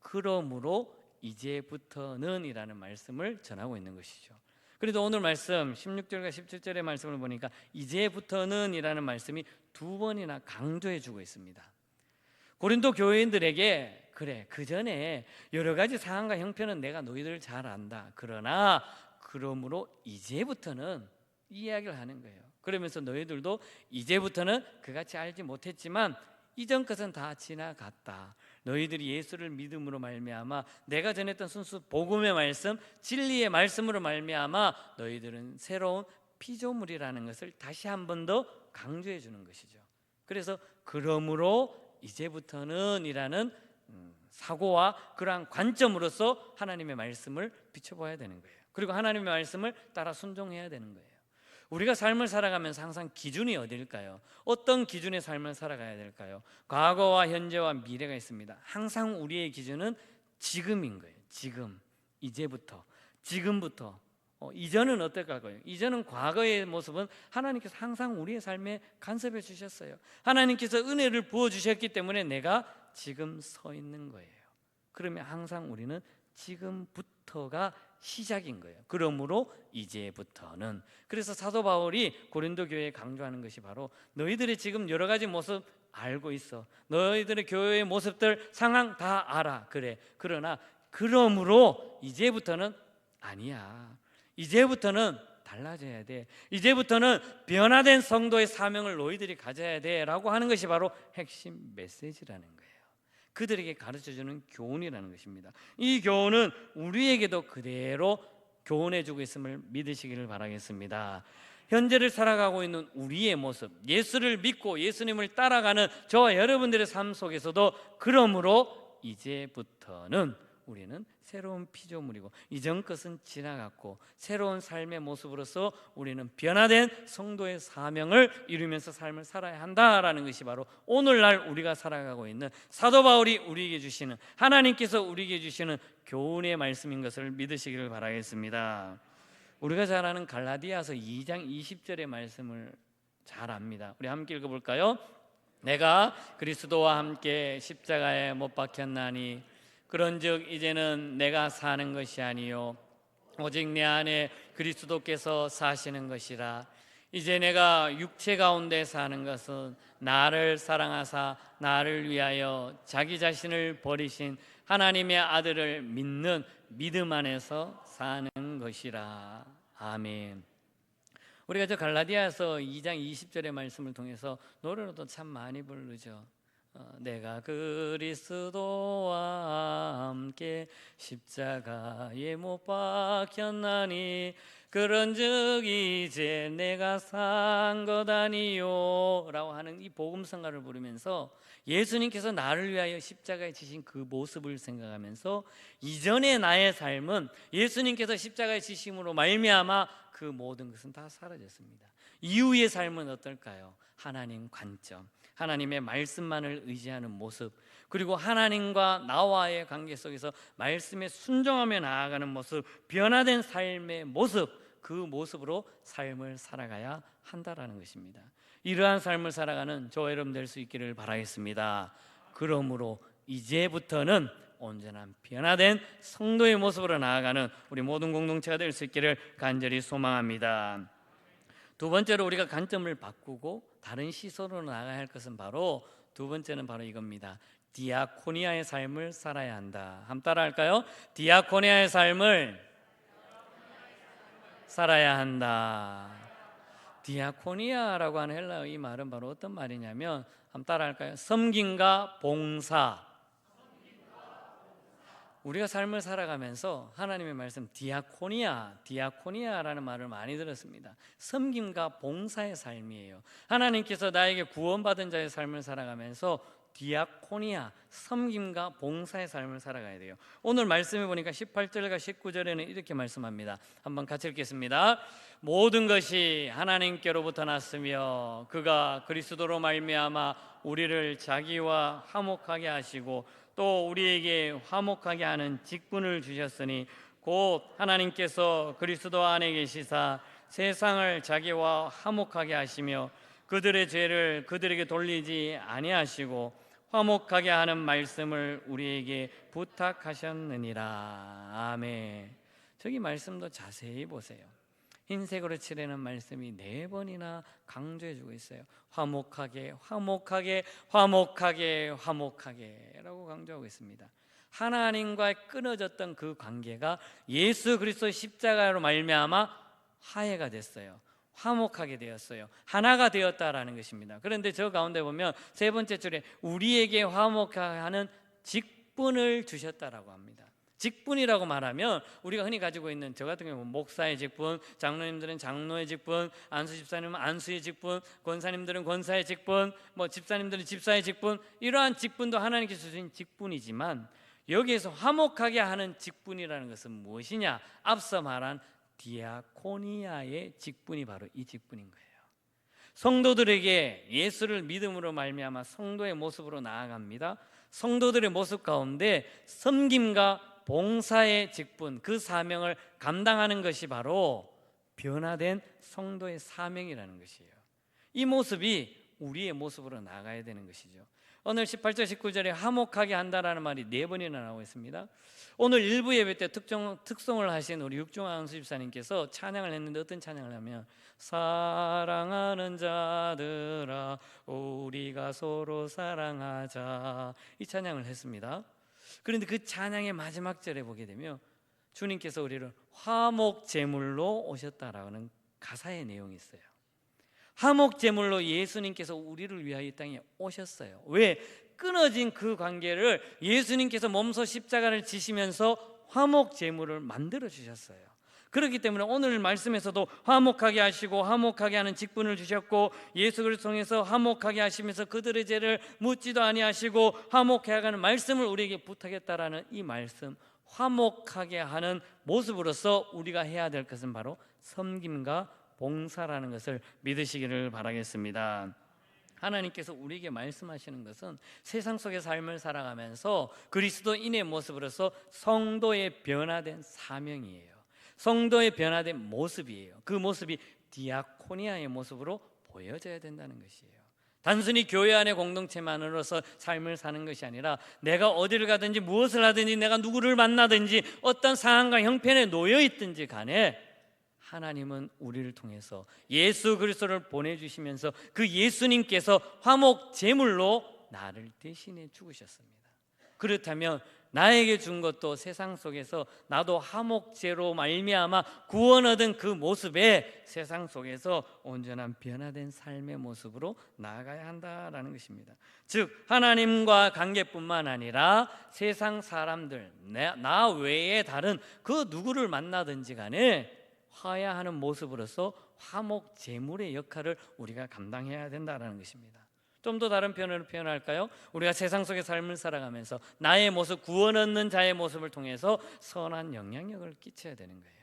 그러므로 이제부터는 이라는 말씀을 전하고 있는 것이죠. 그래도 오늘 말씀 16절과 17절의 말씀을 보니까 이제부터는 이라는 말씀이 두 번이나 강조해 주고 있습니다. 고린도 교회인들에게 그래, 그 전에 여러 가지 상황과 형편은 내가 너희들 잘 안다. 그러나 그러므로 이제부터는 이 이야기를 하는 거예요. 그러면서 너희들도 이제부터는 그같이 알지 못했지만 이전 것은 다 지나갔다. 너희들이 예수를 믿음으로 말미암아 내가 전했던 순수 복음의 말씀, 진리의 말씀으로 말미암아 너희들은 새로운 피조물이라는 것을 다시 한 번 더 강조해 주는 것이죠. 그래서 그러므로 이제부터는 이라는 사고와 그러한 관점으로서 하나님의 말씀을 비춰봐야 되는 거예요. 그리고 하나님의 말씀을 따라 순종해야 되는 거예요. 우리가 삶을 살아가면서 항상 기준이 어디일까요? 어떤 기준의 삶을 살아가야 될까요? 과거와 현재와 미래가 있습니다. 항상 우리의 기준은 지금인 거예요. 지금, 이제부터, 지금부터. 이전은 어떨까요? 이전은 과거의 모습은 하나님께서 항상 우리의 삶에 간섭해 주셨어요. 하나님께서 은혜를 부어주셨기 때문에 내가 지금 서 있는 거예요. 그러면 항상 우리는 지금부터가 시작인 거예요. 그러므로 이제부터는. 그래서 사도 바울이 고린도 교회에 강조하는 것이 바로 너희들이 지금 여러 가지 모습 알고 있어. 너희들의 교회의 모습들 상황 다 알아. 그래. 그러나 그러므로 이제부터는 아니야. 이제부터는 달라져야 돼. 이제부터는 변화된 성도의 사명을 너희들이 가져야 돼 라고 하는 것이 바로 핵심 메시지라는 거예요. 그들에게 가르쳐주는 교훈이라는 것입니다. 이 교훈은 우리에게도 그대로 교훈해주고 있음을 믿으시기를 바라겠습니다. 현재를 살아가고 있는 우리의 모습, 예수를 믿고 예수님을 따라가는 저와 여러분들의 삶 속에서도 그러므로 이제부터는 우리는 새로운 피조물이고 이전 것은 지나갔고 새로운 삶의 모습으로서 우리는 변화된 성도의 사명을 이루면서 삶을 살아야 한다라는 것이 바로 오늘날 우리가 살아가고 있는 사도 바울이 우리에게 주시는, 하나님께서 우리에게 주시는 교훈의 말씀인 것을 믿으시기를 바라겠습니다. 우리가 잘 아는 갈라디아서 2장 20절의 말씀을 잘 압니다. 우리 함께 읽어볼까요? 내가 그리스도와 함께 십자가에 못 박혔나니 그런즉 이제는 내가 사는 것이 아니요 오직 내 안에 그리스도께서 사시는 것이라. 이제 내가 육체 가운데 사는 것은 나를 사랑하사 나를 위하여 자기 자신을 버리신 하나님의 아들을 믿는 믿음 안에서 사는 것이라. 아멘. 우리가 저 갈라디아서 2장 20절의 말씀을 통해서 노래로도 참 많이 부르죠. 내가 그리스도와 함께 십자가에 못 박혔나니 그런즉 이제 내가 산 것 아니요 라고 하는 이 복음성가를 부르면서 예수님께서 나를 위하여 십자가에 지신 그 모습을 생각하면서 이전의 나의 삶은 예수님께서 십자가에 지심으로 말미암아 그 모든 것은 다 사라졌습니다. 이후의 삶은 어떨까요? 하나님 관점, 하나님의 말씀만을 의지하는 모습, 그리고 하나님과 나와의 관계 속에서 말씀에 순종하며 나아가는 모습, 변화된 삶의 모습, 그 모습으로 삶을 살아가야 한다라는 것입니다. 이러한 삶을 살아가는 저와 여러분 될 수 있기를 바라겠습니다. 그러므로 이제부터는 온전한 변화된 성도의 모습으로 나아가는 우리 모든 공동체가 될 수 있기를 간절히 소망합니다. 두 번째로 우리가 관점을 바꾸고 다른 시선으로 나아가야 할 것은 바로, 두 번째는 바로 이겁니다. 디아코니아의 삶을 살아야 한다. 한번 따라 할까요? 디아코니아의 삶을 살아야 한다. 디아코니아라고 하는 헬라어 이 말은 바로 어떤 말이냐면, 한번 따라 할까요? 섬김과 봉사. 우리가 삶을 살아가면서 하나님의 말씀 디아코니아라는 말을 많이 들었습니다. 섬김과 봉사의 삶이에요. 하나님께서 나에게 구원받은 자의 삶을 살아가면서 디아코니아, 섬김과 봉사의 삶을 살아가야 돼요. 오늘 말씀해 보니까 18절과 19절에는 이렇게 말씀합니다. 한번 같이 읽겠습니다. 모든 것이 하나님께로부터 났으며 그가 그리스도로 말미암아 우리를 자기와 화목하게 하시고 또 우리에게 화목하게 하는 직분을 주셨으니 곧 하나님께서 그리스도 안에 계시사 세상을 자기와 화목하게 하시며 그들의 죄를 그들에게 돌리지 아니하시고 화목하게 하는 말씀을 우리에게 부탁하셨느니라. 아멘. 저기 말씀도 자세히 보세요. 흰색으로 칠해놓은 말씀이 4번이나 강조해주고 있어요. 화목하게, 화목하게, 화목하게, 화목하게 라고 강조하고 있습니다. 하나님과 끊어졌던 그 관계가 예수 그리스도 십자가로 말미암아 화해가 됐어요. 화목하게 되었어요. 하나가 되었다라는 것입니다. 그런데 저 가운데 보면 세 번째 줄에 우리에게 화목하게 하는 직분을 주셨다라고 합니다. 직분이라고 말하면 우리가 흔히 가지고 있는, 저 같은 경우는 목사의 직분, 장로님들은 장로의 직분, 안수 집사님은 안수의 직분, 권사님들은 권사의 직분, 집사님들은 집사의 직분, 이러한 직분도 하나님께서 주신 직분이지만 여기에서 화목하게 하는 직분이라는 것은 무엇이냐? 앞서 말한 디아코니아의 직분이 바로 이 직분인 거예요. 성도들에게 예수를 믿음으로 말미암아 성도의 모습으로 나아갑니다. 성도들의 모습 가운데 섬김과 봉사의 직분, 그 사명을 감당하는 것이 바로 변화된 성도의 사명이라는 것이에요. 이 모습이 우리의 모습으로 나가야 되는 것이죠. 오늘 18절 19절에 화목하게 한다라는 말이 4번이나 나오고 있습니다. 오늘 일부 예배 때 특송을 하신 우리 육종환 안수집사님께서 찬양을 했는데 어떤 찬양을 하면 사랑하는 자들아 우리가 서로 사랑하자, 이 찬양을 했습니다. 그런데 그 찬양의 마지막 절에 보게 되면 주님께서 우리를 화목제물로 오셨다라는 가사의 내용이 있어요. 화목제물로 예수님께서 우리를 위하여 이 땅에 오셨어요. 왜? 끊어진 그 관계를 예수님께서 몸소 십자가를 지시면서 화목제물을 만들어 주셨어요. 그렇기 때문에 오늘 말씀에서도 화목하게 하시고 화목하게 하는 직분을 주셨고 예수 그리스도를 통해서 화목하게 하시면서 그들의 죄를 묻지도 아니하시고 화목해 가는 말씀을 우리에게 부탁했다라는 이 말씀, 화목하게 하는 모습으로서 우리가 해야 될 것은 바로 섬김과 봉사라는 것을 믿으시기를 바라겠습니다. 하나님께서 우리에게 말씀하시는 것은 세상 속의 삶을 살아가면서 그리스도인의 모습으로서 성도의 변화된 사명이에요. 성도의 변화된 모습이에요. 그 모습이 디아코니아의 모습으로 보여져야 된다는 것이에요. 단순히 교회 안의 공동체만으로서 삶을 사는 것이 아니라 내가 어디를 가든지 무엇을 하든지 내가 누구를 만나든지 어떤 상황과 형편에 놓여 있든지 간에 하나님은 우리를 통해서 예수 그리스도를 보내주시면서 그 예수님께서 화목 제물로 나를 대신해 죽으셨습니다. 그렇다면 나에게 준 것도 세상 속에서 나도 화목제로 말미암아 구원 얻은 그 모습에 세상 속에서 온전한 변화된 삶의 모습으로 나아가야 한다라는 것입니다. 즉 하나님과 관계뿐만 아니라 세상 사람들 나 외에 다른 그 누구를 만나든지 간에 화해하는 모습으로서 화목 제물의 역할을 우리가 감당해야 된다는 것입니다. 좀 더 다른 표현으로 표현할까요? 우리가 세상 속의 삶을 살아가면서 나의 모습, 구원 얻는 자의 모습을 통해서 선한 영향력을 끼쳐야 되는 거예요.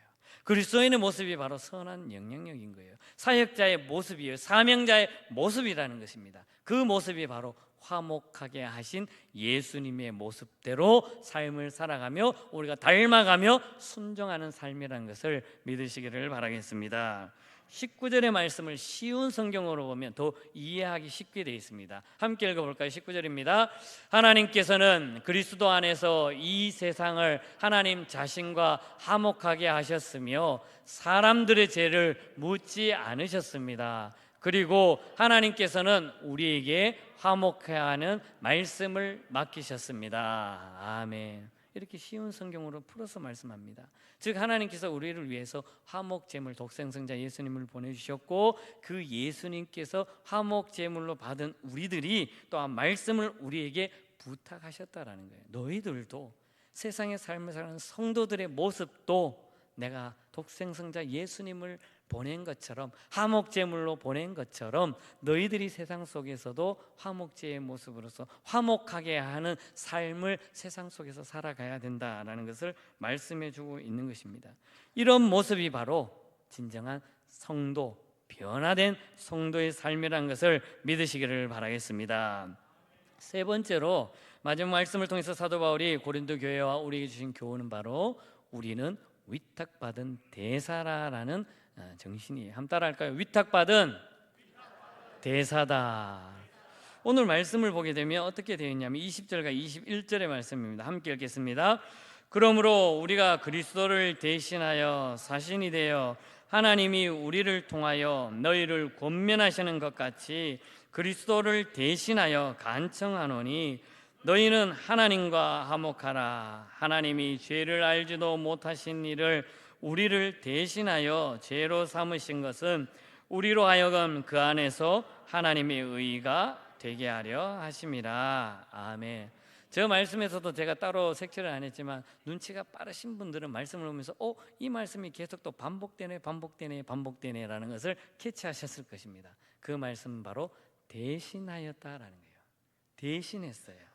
그리스도인의 모습이 바로 선한 영향력인 거예요. 사역자의 모습이에요. 사명자의 모습이라는 것입니다. 그 모습이 바로 화목하게 하신 예수님의 모습대로 삶을 살아가며 우리가 닮아가며 순종하는 삶이라는 것을 믿으시기를 바라겠습니다. 19절의 말씀을 쉬운 성경으로 보면 더 이해하기 쉽게 되어 있습니다. 함께 읽어볼까요? 19절입니다. 하나님께서는 그리스도 안에서 이 세상을 하나님 자신과 화목하게 하셨으며 사람들의 죄를 묻지 않으셨습니다. 그리고 하나님께서는 우리에게 화목해야 하는 말씀을 맡기셨습니다. 아멘. 이렇게 쉬운 성경으로 풀어서 말씀합니다. 즉 하나님께서 우리를 위해서 화목제물 독생성자 예수님을 보내주셨고 그 예수님께서 화목제물로 받은 우리들이 또한 말씀을 우리에게 부탁하셨다라는 거예요. 너희들도 세상의 삶을 사는 성도들의 모습도 내가 독생성자 예수님을 보낸 것처럼 화목제물로 보낸 것처럼 너희들이 세상 속에서도 화목제의 모습으로서 화목하게 하는 삶을 세상 속에서 살아가야 된다라는 것을 말씀해 주고 있는 것입니다. 이런 모습이 바로 진정한 성도, 변화된 성도의 삶이라는 것을 믿으시기를 바라겠습니다. 세 번째로 마지막 말씀을 통해서 사도 바울이 고린도 교회와 우리에게 주신 교훈은 바로 우리는 위탁받은 대사라라는 정신이에요. 한번 따라할까요? 위탁받은 대사다. 오늘 말씀을 보게 되면 어떻게 되어 있냐면 20절과 21절의 말씀입니다. 함께 읽겠습니다. 그러므로 우리가 그리스도를 대신하여 사신이 되어 하나님이 우리를 통하여 너희를 권면하시는 것 같이 그리스도를 대신하여 간청하노니 너희는 하나님과 화목하라. 하나님이 죄를 알지도 못하신 이를 우리를 대신하여 죄로 삼으신 것은 우리로 하여금 그 안에서 하나님의 의가 되게 하려 하심이라. 아멘. 저 말씀에서도 제가 따로 색칠을 안 했지만 눈치가 빠르신 분들은 말씀을 보면서 이 말씀이 계속 또 반복되네 라는 것을 캐치하셨을 것입니다. 그 말씀은 바로 대신하였다라는 거예요. 대신했어요.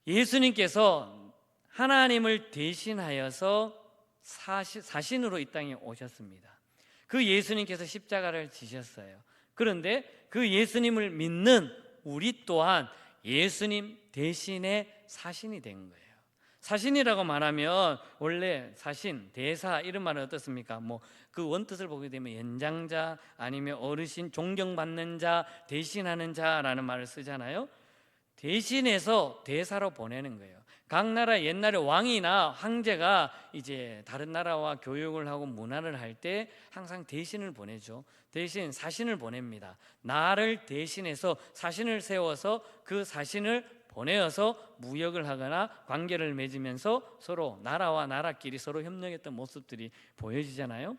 예수님께서 하나님을 대신하여서 사신으로 이 땅에 오셨습니다. 그 예수님께서 십자가를 지셨어요. 그런데 그 예수님을 믿는 우리 또한 예수님 대신에 사신이 된 거예요. 사신이라고 말하면 원래 사신, 대사 이런 말은 어떻습니까? 그 원뜻을 보게 되면 연장자 아니면 어르신, 존경받는 자, 대신하는 자라는 말을 쓰잖아요. 대신해서 대사로 보내는 거예요. 각 나라 옛날에 왕이나 황제가 이제 다른 나라와 교육을 하고 문화를 할 때 항상 대신을 보내죠. 대신 사신을 보냅니다. 나를 대신해서 사신을 세워서 그 사신을 보내어서 무역을 하거나 관계를 맺으면서 서로 나라와 나라끼리 서로 협력했던 모습들이 보여지잖아요.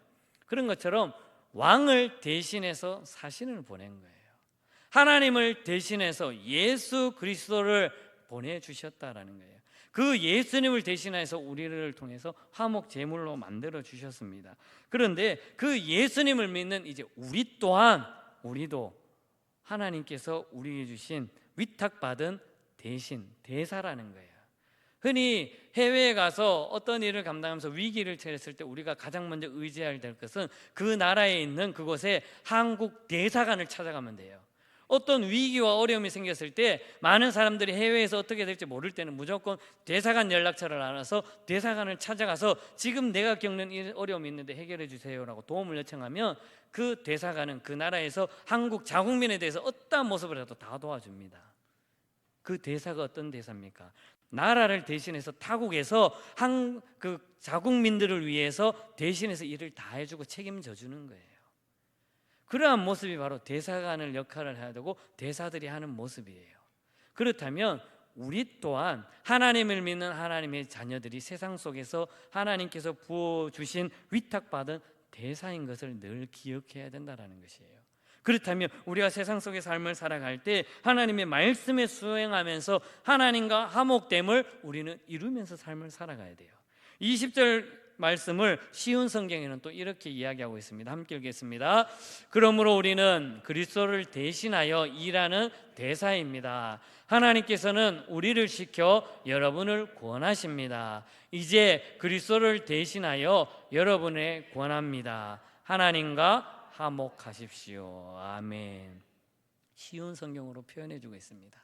그런 것처럼 왕을 대신해서 사신을 보낸 거예요. 하나님을 대신해서 예수 그리스도를 보내주셨다라는 거예요. 그 예수님을 대신해서 우리를 통해서 화목 제물로 만들어 주셨습니다. 그런데 그 예수님을 믿는 이제 우리 또한 우리도 하나님께서 우리에게 주신 위탁받은 대신 대사라는 거예요. 흔히 해외에 가서 어떤 일을 감당하면서 위기를 처했을 때 우리가 가장 먼저 의지해야 될 것은 그 나라에 있는 그곳에 한국 대사관을 찾아가면 돼요. 어떤 위기와 어려움이 생겼을 때 많은 사람들이 해외에서 어떻게 될지 모를 때는 무조건 대사관 연락처를 알아서 대사관을 찾아가서 지금 내가 겪는 이 어려움이 있는데 해결해 주세요라고 도움을 요청하면 그 대사관은 그 나라에서 한국 자국민에 대해서 어떠한 모습을 해도 다 도와줍니다. 그 대사가 어떤 대사입니까? 나라를 대신해서 타국에서 그 자국민들을 위해서 대신해서 일을 다 해주고 책임져 주는 거예요. 그러한 모습이 바로 대사관을 역할을 해야 되고 대사들이 하는 모습이에요. 그렇다면 우리 또한 하나님을 믿는 하나님의 자녀들이 세상 속에서 하나님께서 부어주신 위탁받은 대사인 것을 늘 기억해야 된다는 것이에요. 그렇다면 우리가 세상 속의 삶을 살아갈 때 하나님의 말씀에 수행하면서 하나님과 화목됨을 우리는 이루면서 삶을 살아가야 돼요. 20절 말씀을 쉬운 성경에는 또 이렇게 이야기하고 있습니다. 함께 읽겠습니다. 그러므로 우리는 그리스도를 대신하여 일하는 대사입니다. 하나님께서는 우리를 시켜 여러분을 구원하십니다. 이제 그리스도를 대신하여 여러분을 구원합니다. 하나님과 화목하십시오. 아멘. 쉬운 성경으로 표현해주고 있습니다.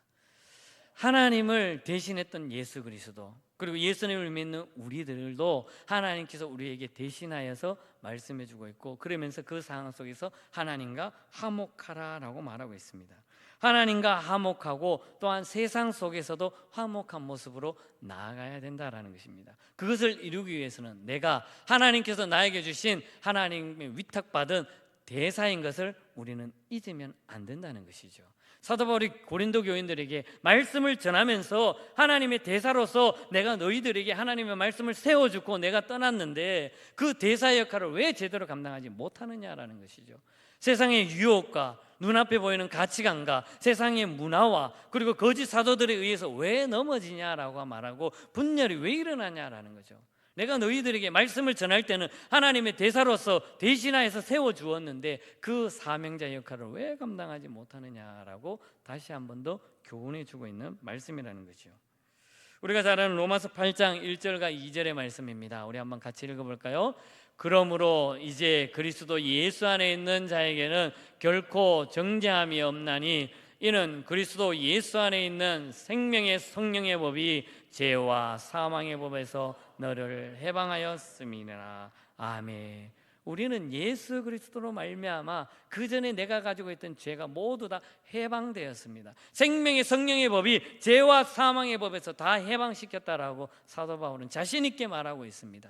하나님을 대신했던 예수 그리스도, 그리고 예수님을 믿는 우리들도 하나님께서 우리에게 대신하여서 말씀해주고 있고, 그러면서 그 상황 속에서 하나님과 화목하라라고 말하고 있습니다. 하나님과 화목하고 또한 세상 속에서도 화목한 모습으로 나아가야 된다라는 것입니다. 그것을 이루기 위해서는 내가 하나님께서 나에게 주신 하나님의 위탁받은 대사인 것을 우리는 잊으면 안 된다는 것이죠. 사도 바울이 고린도 교인들에게 말씀을 전하면서 하나님의 대사로서 내가 너희들에게 하나님의 말씀을 세워주고 내가 떠났는데 그 대사 역할을 왜 제대로 감당하지 못하느냐라는 것이죠. 세상의 유혹과 눈앞에 보이는 가치관과 세상의 문화와 그리고 거짓 사도들에 의해서 왜 넘어지냐라고 말하고 분열이 왜 일어나냐라는 거죠. 내가 너희들에게 말씀을 전할 때는 하나님의 대사로서 대신하여서 세워주었는데 그 사명자 역할을 왜 감당하지 못하느냐라고 다시 한 번 더 교훈해 주고 있는 말씀이라는 거죠. 우리가 잘 아는 로마서 8장 1절과 2절의 말씀입니다. 우리 한번 같이 읽어볼까요? 그러므로 이제 그리스도 예수 안에 있는 자에게는 결코 정죄함이 없나니 이는 그리스도 예수 안에 있는 생명의 성령의 법이 죄와 사망의 법에서 너를 해방하였음이니라. 아멘. 우리는 예수 그리스도로 말미암아 그 전에 내가 가지고 있던 죄가 모두 다 해방되었습니다. 생명의 성령의 법이 죄와 사망의 법에서 다 해방시켰다라고 사도 바울은 자신 있게 말하고 있습니다.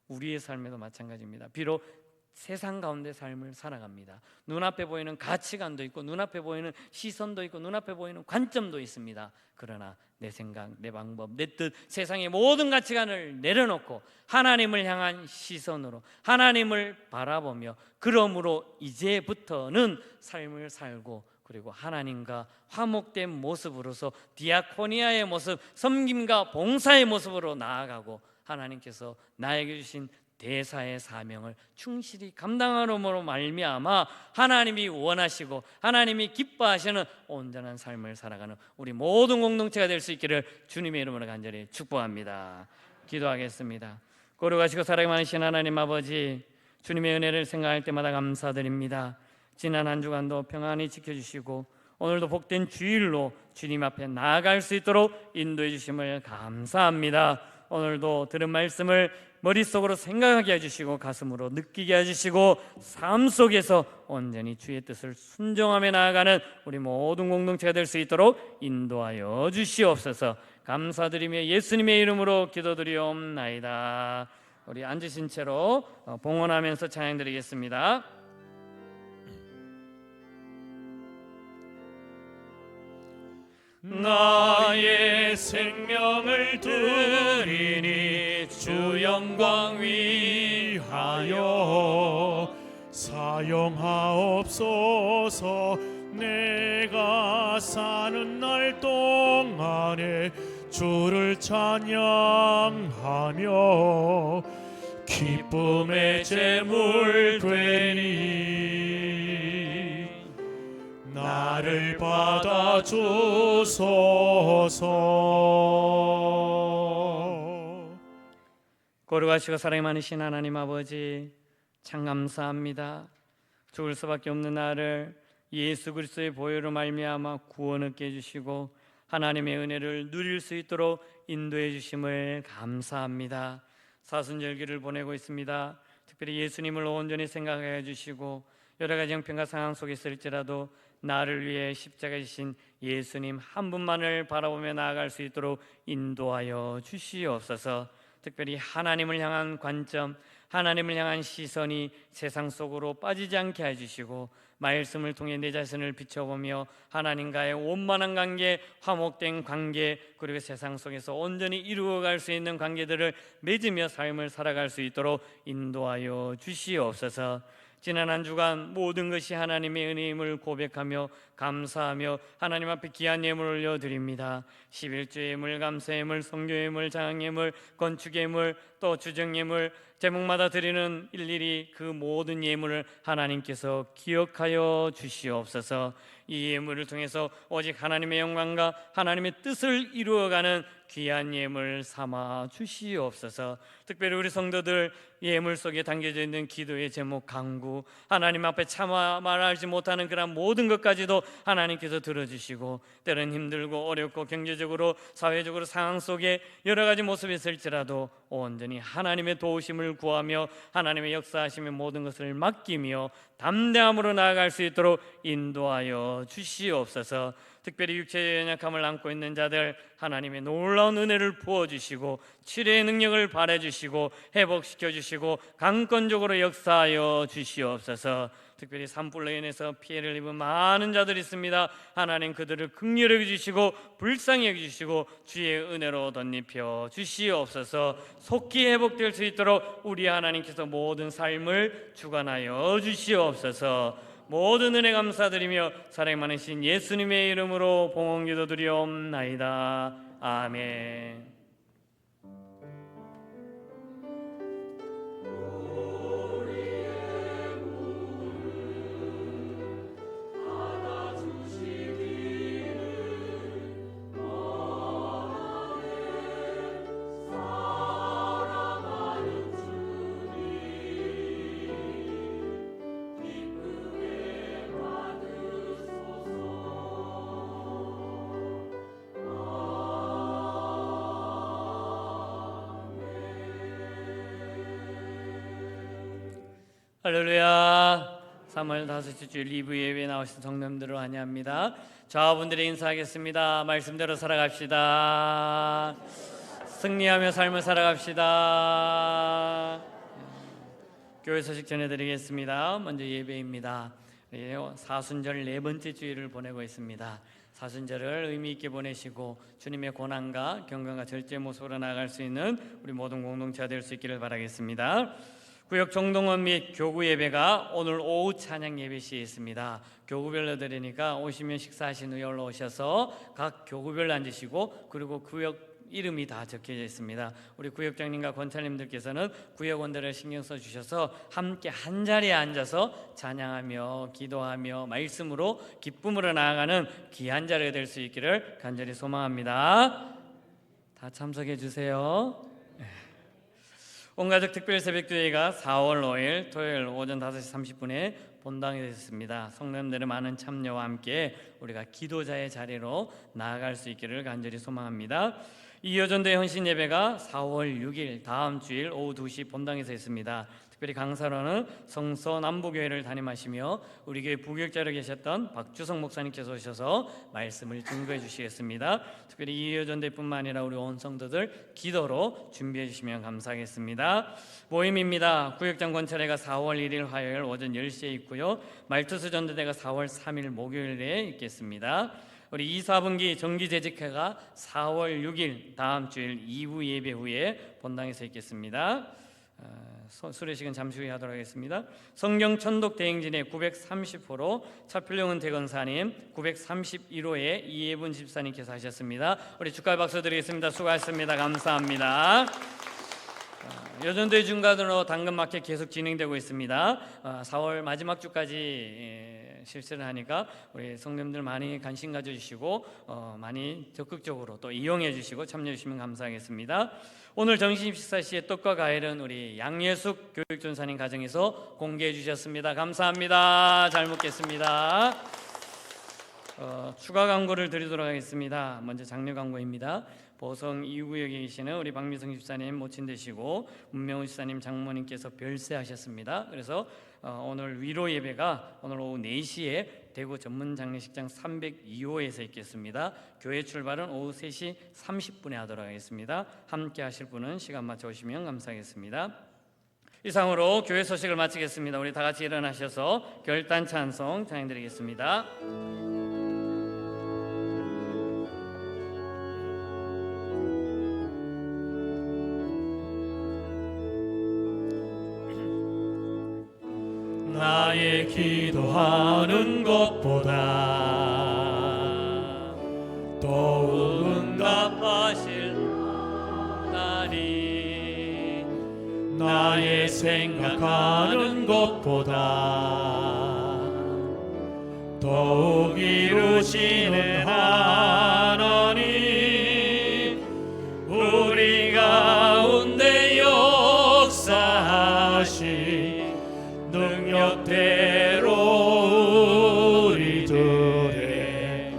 우리의 삶에도 마찬가지입니다. 비록 세상 가운데 삶을 살아갑니다. 눈앞에 보이는 가치관도 있고 눈앞에 보이는 시선도 있고 눈앞에 보이는 관점도 있습니다. 그러나 내 생각, 내 방법, 내 뜻, 세상의 모든 가치관을 내려놓고 하나님을 향한 시선으로 하나님을 바라보며 그러므로 이제부터는 삶을 살고 그리고 하나님과 화목된 모습으로서 디아코니아의 모습, 섬김과 봉사의 모습으로 나아가고 하나님께서 나에게 주신 대사의 사명을 충실히 감당함으로 말미암아 하나님이 원하시고 하나님이 기뻐하시는 온전한 삶을 살아가는 우리 모든 공동체가 될 수 있기를 주님의 이름으로 간절히 축복합니다. 기도하겠습니다. 거룩하시고 사랑이 많으신 하나님 아버지, 주님의 은혜를 생각할 때마다 감사드립니다. 지난 한 주간도 평안히 지켜주시고 오늘도 복된 주일로 주님 앞에 나아갈 수 있도록 인도해 주심을 감사합니다. 오늘도 들은 말씀을 머릿속으로 생각하게 해주시고 가슴으로 느끼게 해주시고 삶 속에서 온전히 주의 뜻을 순종하며 나아가는 우리 모든 공동체가 될 수 있도록 인도하여 주시옵소서. 감사드리며 예수님의 이름으로 기도드리옵나이다. 우리 앉으신 채로 봉헌하면서 찬양드리겠습니다. 나의 생명을 드리니 주 영광 위하여 사용하옵소서. 내가 사는 날 동안에 주를 찬양하며 기쁨의 제물 되니 나를 받아 주소서. 거룩하시고 사랑이 많으신 하나님 아버지, 참 감사합니다. 죽을 수밖에 없는 나를 예수 그리스도의 보혈로 말미암아 구원 얻게 해주시고 하나님의 은혜를 누릴 수 있도록 인도해 주심을 감사합니다. 사순절기를 보내고 있습니다. 특별히 예수님을 온전히 생각해 주시고 여러 가지 형편과 상황 속에 있을지라도 나를 위해 십자가에 지신 예수님 한 분만을 바라보며 나아갈 수 있도록 인도하여 주시옵소서. 특별히 하나님을 향한 관점, 하나님을 향한 시선이 세상 속으로 빠지지 않게 해주시고 말씀을 통해 내 자신을 비춰보며 하나님과의 원만한 관계, 화목된 관계, 그리고 세상 속에서 온전히 이루어갈 수 있는 관계들을 맺으며 삶을 살아갈 수 있도록 인도하여 주시옵소서. 지난 한 주간 모든 것이 하나님의 은혜임을 고백하며 감사하며 하나님 앞에 귀한 예물을 올려드립니다. 11조 예물, 감사 예물, 성교 예물, 장학 예물, 건축 예물, 또 주정 예물, 제목마다 드리는 일일이 그 모든 예물을 하나님께서 기억하여 주시옵소서. 이 예물을 통해서 오직 하나님의 영광과 하나님의 뜻을 이루어가는 귀한 예물 삼아 주시옵소서. 특별히 우리 성도들 예물 속에 담겨져 있는 기도의 제목, 간구, 하나님 앞에 참아 말하지 못하는 그런 모든 것까지도 하나님께서 들어주시고 때론 힘들고 어렵고 경제적으로 사회적으로 상황 속에 여러 가지 모습이 있을지라도 온전히 하나님의 도우심을 구하며 하나님의 역사하심의 모든 것을 맡기며 담대함으로 나아갈 수 있도록 인도하여 주시옵소서. 특별히 육체의 연약함을 안고 있는 자들 하나님의 놀라운 은혜를 부어주시고 치료의 능력을 발해주시고 회복시켜주시고 강권적으로 역사하여 주시옵소서. 특별히 산불로 인해서 피해를 입은 많은 자들이 있습니다. 하나님 그들을 긍휼히 여겨주시고 불쌍히 여겨주시고 주의 은혜로 덧입혀 주시옵소서. 속히 회복될 수 있도록 우리 하나님께서 모든 삶을 주관하여 주시옵소서. 모든 은혜 감사드리며 사랑 많으신 예수님의 이름으로 봉헌기도 드리옵나이다. 아멘. 할렐루야. 3월 5째 주일 2부 예배에 나오신 성도님들을 환영합니다. 저분들의 인사하겠습니다. 말씀대로 살아갑시다. 승리하며 삶을 살아갑시다. 교회 소식 전해드리겠습니다. 먼저 예배입니다. 사순절 4번째 주일을 보내고 있습니다. 사순절을 의미 있게 보내시고 주님의 고난과 경건과 절제 모습으로 나아갈 수 있는 우리 모든 공동체가 될 수 있기를 바라겠습니다. 구역 정동원 및 교구 예배가 오늘 오후 찬양 예배 시에 있습니다. 교구별로 드리니까 오시면 식사하신 후에 올라오셔서 각 교구별로 앉으시고 그리고 구역 이름이 다 적혀져 있습니다. 우리 구역장님과 권찰님들께서는 구역원들을 신경 써주셔서 함께 한 자리에 앉아서 찬양하며 기도하며 말씀으로 기쁨으로 나아가는 귀한 자리가 될 수 있기를 간절히 소망합니다. 다 참석해 주세요. 온가족 특별 새벽교회가 4월 5일 토요일 오전 5시 30분에 본당이 됐습니다. 성도님들의 많은 참여와 함께 우리가 기도자의 자리로 나아갈 수 있기를 간절히 소망합니다. 이여전도의 헌신 예배가 4월 6일 다음 주일 오후 2시 본당에서 있습니다. 특별히 강사로는 성서 남부교회를 담임하시며 우리 교회 부교육자로 계셨던 박주성 목사님께서 오셔서 말씀을 증거해 주시겠습니다. 특별히 이여전도뿐만 아니라 우리 온 성도들 기도로 준비해 주시면 감사하겠습니다. 모임입니다. 구역장 권찰회가 4월 1일 화요일 오전 10시에 있고요. 말투스 전도대가 4월 3일 목요일에 있겠습니다. 우리 2, 4분기 정기재직회가 4월 6일 다음 주일 2부 예배 후에 본당에서 있겠습니다. 수료식은 잠시 후에 하도록 하겠습니다. 성경 천독 대행진의 930호로 차필룡은 대건사님, 931호에 이예분 집사님께서 하셨습니다. 우리 축하 박수 드리겠습니다. 수고하셨습니다. 감사합니다. 여전도의 중간으로 당근마켓 계속 진행되고 있습니다. 4월 마지막 주까지 실시를 하니까 우리 성도님들 많이 관심 가져주시고 많이 적극적으로 또 이용해 주시고 참여해 주시면 감사하겠습니다. 오늘 점심 식사 시에 떡과 과일은 우리 양예숙 교육전사님 가정에서 공개해 주셨습니다. 감사합니다. 잘 먹겠습니다. 추가 광고를 드리도록 하겠습니다. 먼저 장려 광고입니다. 보성 2구역에 계시는 우리 박미성 집사님 모친 되시고 문명훈 집사님 장모님께서 별세하셨습니다. 그래서 오늘 위로 예배가 오늘 오후 4시에 대구 전문 장례식장 302호에서 있겠습니다. 교회 출발은 오후 3시 30분에 하도록 하겠습니다. 함께 하실 분은 시간 맞춰 오시면 감사하겠습니다. 이상으로 교회 소식을 마치겠습니다. 우리 다 같이 일어나셔서 결단 찬송 찬양드리겠습니다. 나의 기도하는 것보다 더욱 응답하실 날이 나의 생각하는 것보다 더욱 이루시는 하나님 우리 가운데 역사하시 능력대로 우리들의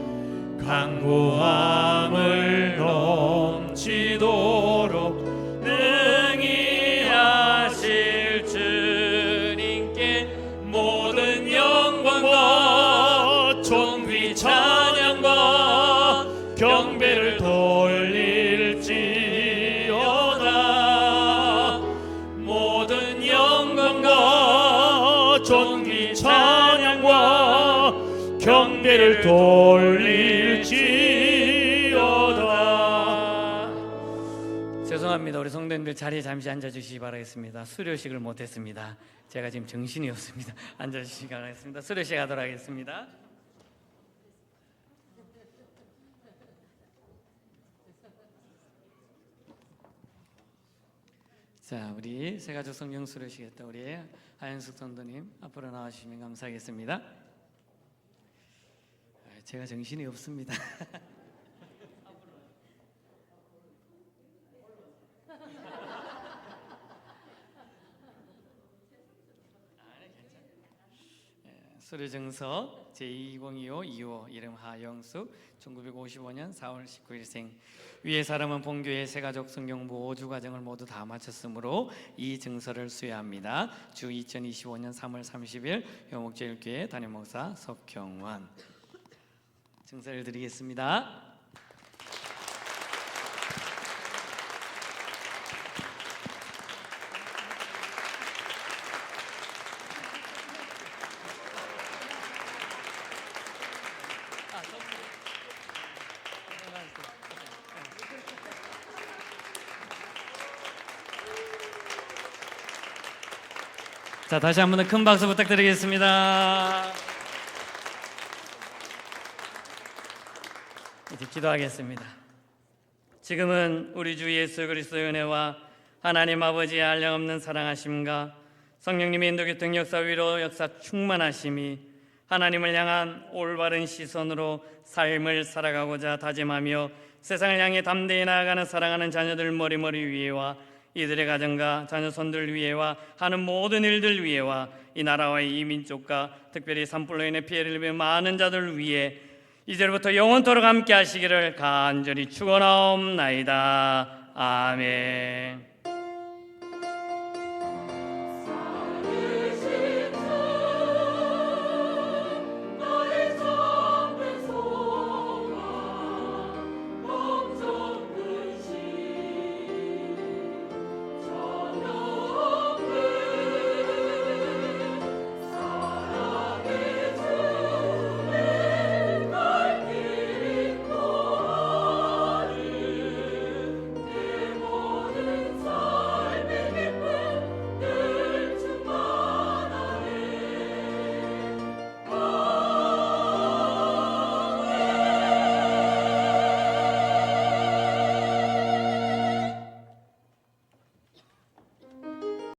간구함을 넘치도록 능히 하실 주님께 모든 영광과 존귀 찬양과 경배를 돌릴지어다. 모든 영광과 존귀 찬양과 경배를 돌릴지어다. 죄송합니다. 우리 성도님들 자리에 잠시 앉아주시기 바라겠습니다. 수료식을 못했습니다. 제가 지금 정신이 없습니다. 앉아주시기 바라겠습니다. 수료식 하도록 하겠습니다. 자, 우리 새가족 성경 수료식 했다 우리 하연숙 성도님 앞으로 나와주시면 감사하겠습니다. 제가 정신이 없습니다. 수료증서 제2025 이름 하영숙 1955년 4월 19일생. 위의 사람은 본교의 새가족 성경 모주 과정을 모두 다 마쳤으므로 이 증서를 수여합니다. 주 2025년 3월 30일 효목제일교회 담임목사 석경환. 증서를 드리겠습니다. 자, 다시 한 번 더 큰 박수 부탁드리겠습니다. 이제 기도하겠습니다. 지금은 우리 주 예수 그리스도의 은혜와 하나님 아버지의 한량없는 사랑하심과 성령님의 인도교통 역사 위로 역사 충만하심이 하나님을 향한 올바른 시선으로 삶을 살아가고자 다짐하며 세상을 향해 담대히 나아가는 사랑하는 자녀들 머리머리 위에와 이들의 가정과 자녀손들 위에와 하는 모든 일들 위에와 이 나라와 이 민족과 특별히 산불로 인해 피해를 입은 많은 자들 위에 이제부터 영원토록 함께 하시기를 간절히 축원하옵나이다. 아멘.